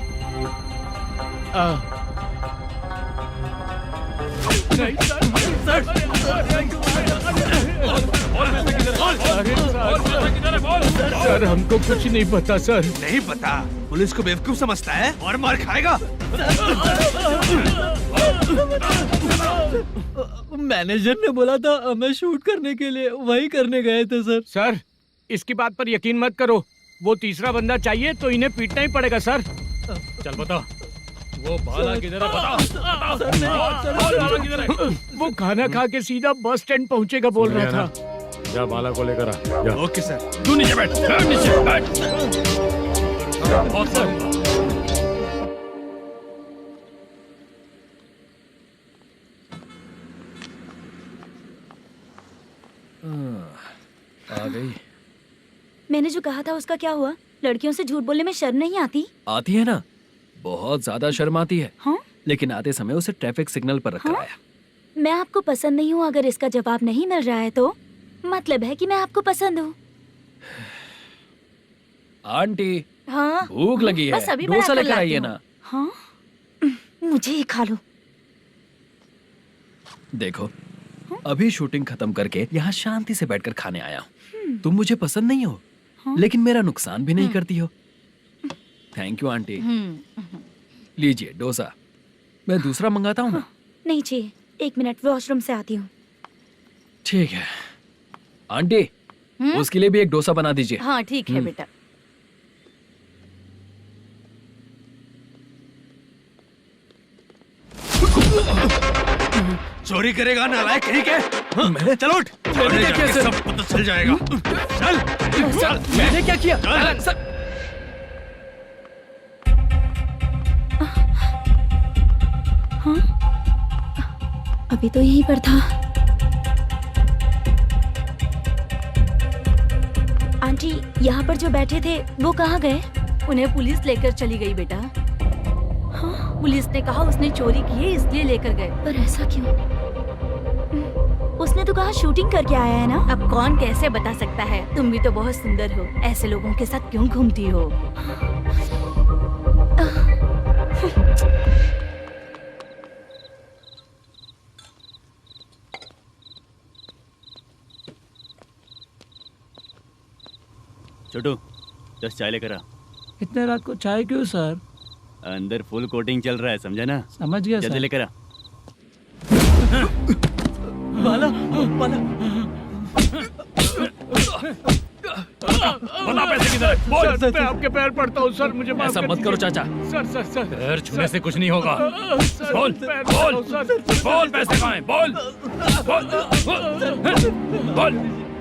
नहीं सर, हमको कुछ नहीं पता सर। नहीं पता? पुलिस को बेवकूफ समझता है और मार खाएगा। मैनेजर ने बोला था हमें शूट करने के लिए, वही करने गए थे सर। सर इसकी बात पर यकीन मत करो। वो तीसरा बंदा चाहिए तो इन्हें पीटना ही पड़ेगा सर। चल बता, वो बाला किधर है? बता। वो खाना खा के सीधा बस स्टैंड पहुंचेगा बोल रहा था। जा बाला को लेकर आ। जा। Okay sir. तू नीचे बैठ। नीचे बैठ। आ गई। मैंने जो कहा था उसका क्या हुआ? लड़कियों से झूठ बोलने में शर्म नहीं आती? आती है ना, बहुत ज्यादा शर्म आती है। हाँ? लेकिन आते समय उसे ट्रैफिक सिग्नल पर रखकर आया। मैं आपको पसंद नहीं हूँ अगर इसका जवाब नहीं मिल रहा है तो मतलब है कि मैं आपको पसंद हूँ। आंटी हाँ? भूख लगी है, बस अभी डोसा बनाकर लेकर लाती आइए हूँ। ना। हाँ? मुझे ही खा लो। देखो, अभी शूटिंग खत्म करके यहाँ शांति से बैठकर खाने आया हूँ। तुम मुझे पसंद नहीं हो, लेकिन मेरा नुकसान भी नहीं करती हो। Thank you aunty. लीजिए डोसा। मैं दूसरा मंगाता हूँ ना? नहीं चाहिए, 1 मिनट, वॉशरूम से आती हूँ। ठीक है आंटी, उसके लिए भी एक डोसा बना दीजिए। हाँ ठीक है बेटा। चोरी करेगा नालायक, कहीं के? चलो उठ। मैंने क्या किया सर? सब पता चल जाएगा। चल। सर मैंने क्या किया? सर हाँ? अभी तो यहीं पर था। आंटी, यहाँ पर जो बैठे थे वो कहाँ गए? उन्हें पुलिस लेकर चली गई बेटा। हाँ? पुलिस ने कहा उसने चोरी की है इसलिए लेकर गए। पर ऐसा क्यों? उसने तो कहा शूटिंग करके आया है ना। अब कौन कैसे बता सकता है? तुम भी तो बहुत सुंदर हो, ऐसे लोगों के साथ क्यों घूमती हो? छोटू 10 चाय लेकर आ। इतने रात को चाय क्यों सर? अंदर फुल कोटिंग चल रहा है, समझा ना? समझ गया जल्दी सर। लेकर आ। बाला बाला बता पैसे किधर है? बोल। सर, मैं आपके पैर पड़ता हूँ सर, मुझे माफ ऐसा कर मत दीजिए। करो चाचा। सर सर सर पैर छूने से कुछ नहीं होगा। सर, बोल पैर बोल पड़ता हूँ, सर। बोल पैसे कहाँ हैं? बोल बोल बोल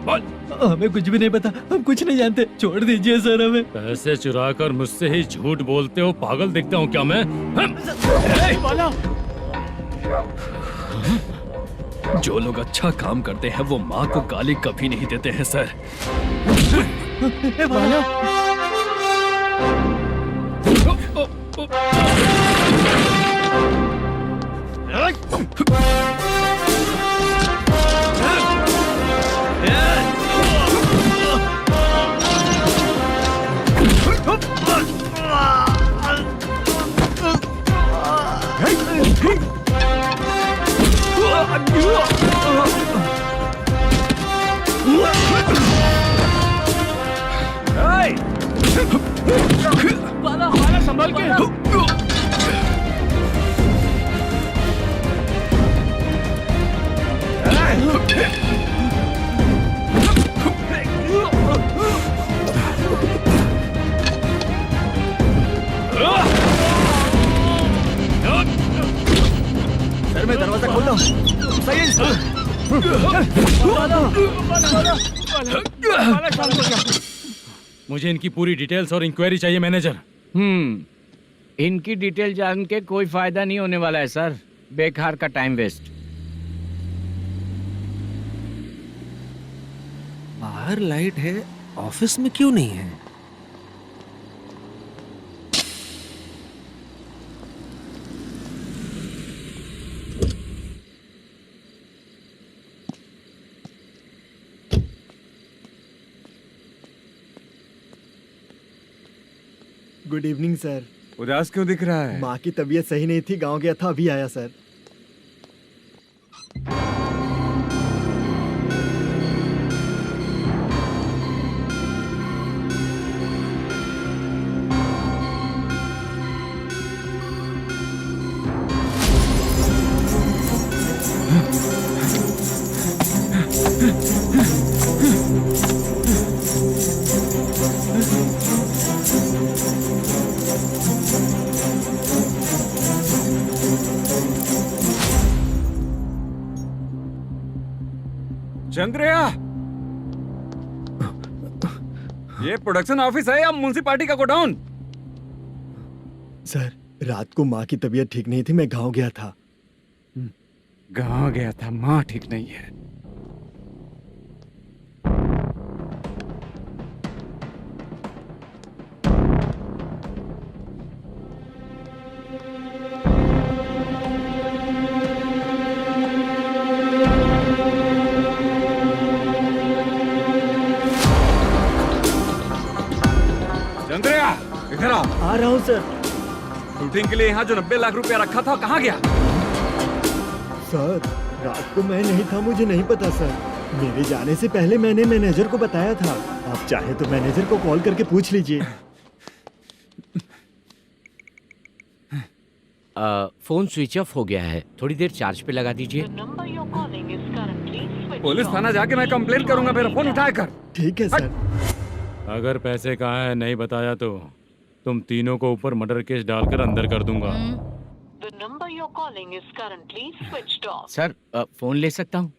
बोल। हमें कुछ भी नहीं पता, हम कुछ नहीं जानते, छोड़ दीजिए सर हमें। पैसे चुराकर मुझसे ही झूठ बोलते हो, पागल दिखता हूँ क्या मैं? जो लोग अच्छा काम करते हैं वो माँ को गाली कभी नहीं देते हैं सर। बाला संभल के। सर मैं दरवाजा खोलता हूँ। मुझे इनकी पूरी डिटेल्स और इंक्वायरी चाहिए मैनेजर। इनकी डिटेल जान के कोई फायदा नहीं होने वाला है सर, बेकार का टाइम वेस्ट। बाहर लाइट है, ऑफिस में क्यों नहीं है? Good evening sir. उदास क्यों दिख रहा है? माँ की तबीयत सही नहीं थी, गांव गया था, अभी आया सर। चंद्रया, ये प्रोडक्शन ऑफिस है या म्युनिसिपालिटी का गोडाउन? सर रात को माँ की तबीयत ठीक नहीं थी, मैं गांव गया था। गांव गया था, माँ ठीक नहीं है। चंद्रया, इधर आ रहा हूँ सर। शूटिंग के लिए यहाँ जो 90 लाख रुपया रखा था कहाँ गया? सर रात को मैं नहीं था, मुझे नहीं पता सर। मेरे जाने से पहले मैंने मैनेजर को बताया था। आप चाहे तो मैनेजर को कॉल करके पूछ लीजिए। फोन स्विच ऑफ हो गया है, थोड़ी देर चार्ज पे लगा दीजिए। पुलिस थाना जाके मैं कंप्लेन करूंगा, मेरा फोन उठाया कर। ठीक है सर। अगर पैसे कहाँ है नहीं बताया तो तुम तीनों को ऊपर मर्डर केस डालकर अंदर कर दूंगा। सर फोन ले सकता हूँ?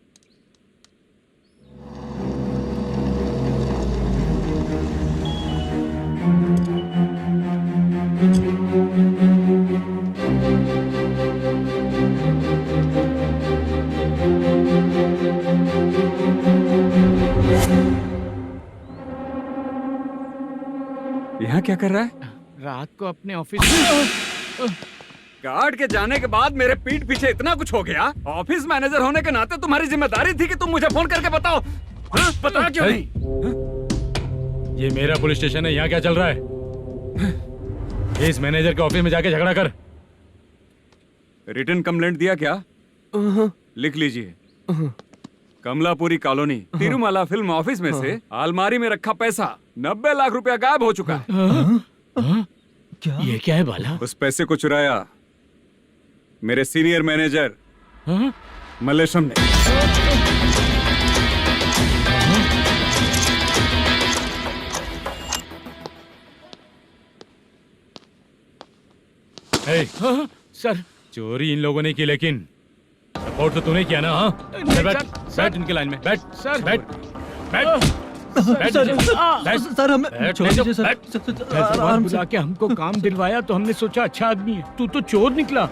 यहाँ क्या कर रहा है? रात को अपने ऑफिस गार्ड के जाने के बाद मेरे पीठ पीछे इतना कुछ हो गया। ऑफिस मैनेजर होने के नाते तुम्हारी जिम्मेदारी थी कि तुम मुझे फोन करके बताओ। हाँ? पता क्यों नहीं? ये मेरा पुलिस स्टेशन है, यहाँ क्या चल रहा है? इस मैनेजर के ऑफिस में जाके झगड़ा कर। रिटन कंप्लेंट दिया क्या? लिख लीजिए। Kamalapuri colony Tirumala film office में से अलमारी में रखा पैसा 90 लाख रुपया गायब हो चुका है। क्या? ये क्या है बाला? उस पैसे को चुराया मेरे सीनियर मैनेजर मल्लेशम ने। सर चोरी इन लोगों ने की, लेकिन सपोर्ट तो तूने किया ना? हाँ, बैठ बैठ इनके लाइन में, बैठ सर, बैठ बैठ सर हमें छोड़ दीजिए सर। आराम से आके हमको काम दिलवाया तो हमने सोचा अच्छा आदमी है। तू तो चोर निकला।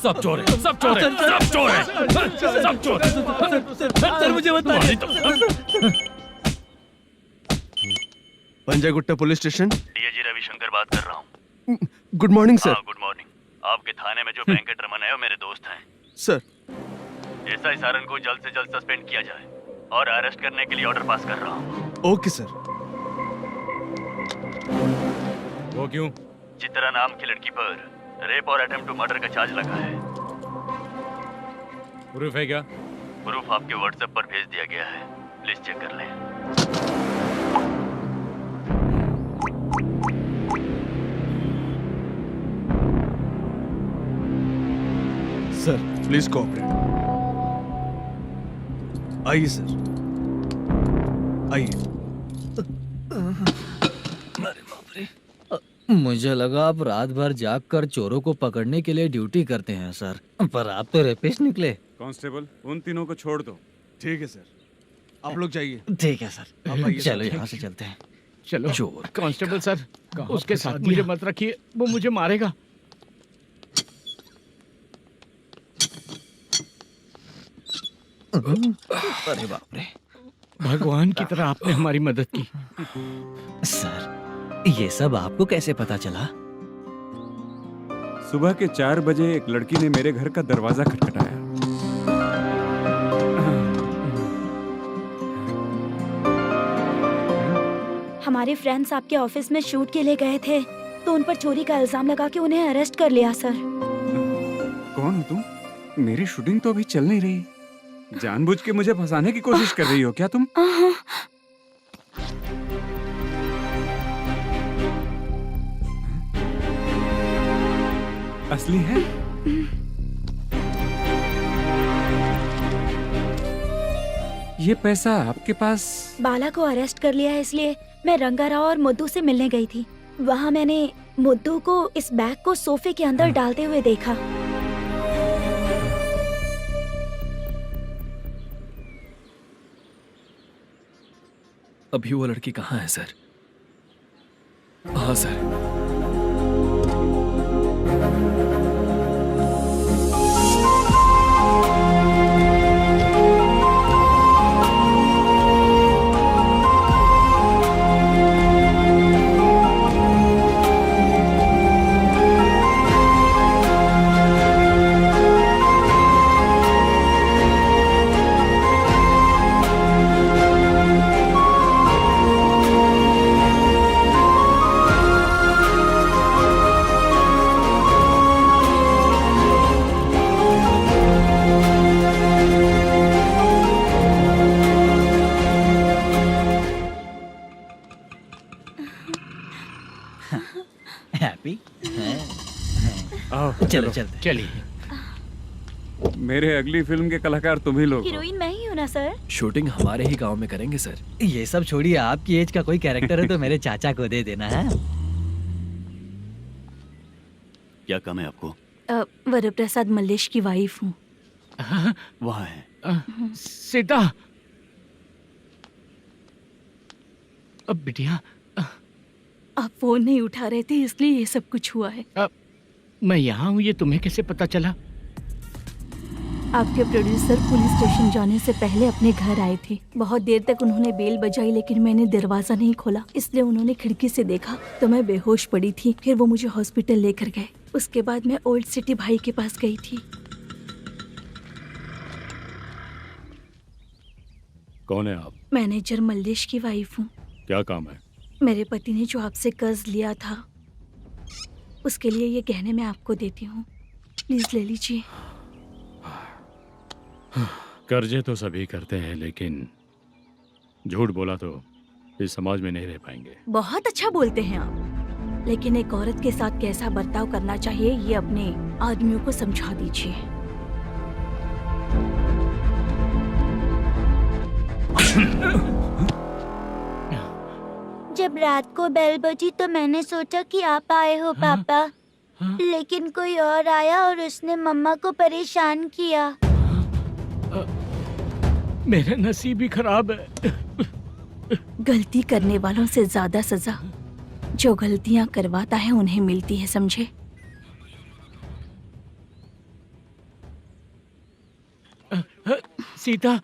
सब चोर है, सब चोर है, सब चोर है, सब चोर है। सर मुझे बताइए। Panjagutta police station. DIG Ravishankar बात कर रहा हूँ। Good morning sir. Good morning. आपके थाने में जो वेंकट रमन है वो मेरे दोस्त हैं। सर एसआई सारन को जल्द से जल्द सस्पेंड किया जाए और अरेस्ट करने के लिए ऑर्डर पास कर रहा हूँ। Okay sir. वो क्यों? चित्रा नाम की लड़की पर रेप और अटेम्प्ट टू मर्डर का चार्ज लगा है। प्रूफ है क्या? प्रूफ आपके व्हाट्सएप पर भेज दिया गया है, प्लीज चेक कर लें। Sir please cooperate. आइए सर, आइए। मुझे लगा आप रात भर जाग कर चोरों को पकड़ने के लिए ड्यूटी करते हैं सर, पर आप तो रेपिस्ट निकले। कांस्टेबल उन तीनों को छोड़ दो। ठीक है सर, आप लोग जाइए। ठीक है सर, आप आइए चलो सर। यहाँ से चलते हैं। चलो चोर कांस्टेबल सर, उसके साथ मुझे मत रखिए, वो मुझे मारेगा। अरे बाप रे, भगवान की तरह आपने हमारी मदद की। सर ये सब आपको कैसे पता चला? सुबह के 4 बजे एक लड़की ने मेरे घर का दरवाजा खटखटाया। हमारे फ्रेंड्स आपके ऑफिस में शूट के लिए गए थे, तो उन पर चोरी का इल्जाम लगा के उन्हें अरेस्ट कर लिया सर। कौन हो तुम? मेरी शूटिंग तो अभी चल नहीं रही। जानबूझ के मुझे फंसाने की कोशिश कर रही हो क्या तुम? असली है? ये पैसा आपके पास? बाला को अरेस्ट कर लिया है, इसलिए मैं रंगाराव और मुद्दू से मिलने गई थी। वहाँ मैंने मुद्दू को इस बैग को सोफे के अंदर डालते हुए देखा। अभी वो लड़की कहाँ है सर? हाँ सर। हैप्पी? आओ चलो चलते। चलिए। मेरे अगली फिल्म के कलाकार तुम ही लोग हो। हीरोइन मैं ही हूँ ना सर। शूटिंग हमारे ही गांव में करेंगे सर। ये सब छोड़िए, आपकी एज का कोई कैरेक्टर है तो मेरे चाचा को दे देना है। क्या काम है आपको? वरप्रसाद मल्लेश की वाइफ हूँ। वहाँ है। सीता। अब बिटिया, आप फोन नहीं उठा रहे थे इसलिए ये सब कुछ हुआ है। मैं यहाँ हूँ, ये तुम्हें कैसे पता चला? आपके प्रोड्यूसर पुलिस स्टेशन जाने से पहले अपने घर आए थे। बहुत देर तक उन्होंने बेल बजाई लेकिन मैंने दरवाजा नहीं खोला, इसलिए उन्होंने खिड़की से देखा तो मैं बेहोश पड़ी थी। फिर वो मुझे हॉस्पिटल लेकर गए। उसके बाद मैं ओल्ड सिटी भाई के पास गई थी। कौन है आप? मैनेजर मल्लेश की वाइफ हूँ। क्या काम है? मेरे पति ने जो आपसे कर्ज लिया था उसके लिए ये गहने मैं आपको देती हूँ, प्लीज ले लीजिए। कर्जे तो सभी करते हैं, लेकिन झूठ बोला तो इस समाज में नहीं रह पाएंगे। बहुत अच्छा बोलते हैं आप, लेकिन एक औरत के साथ कैसा बर्ताव करना चाहिए ये अपने आदमियों को समझा दीजिए। जब रात को बेल बजी तो मैंने सोचा कि आप आए हो पापा, लेकिन कोई और आया और उसने मम्मा को परेशान किया। मेरा नसीब ही खराब है। गलती करने वालों से ज्यादा सजा जो गलतियां करवाता है उन्हें मिलती है, समझे? सीता,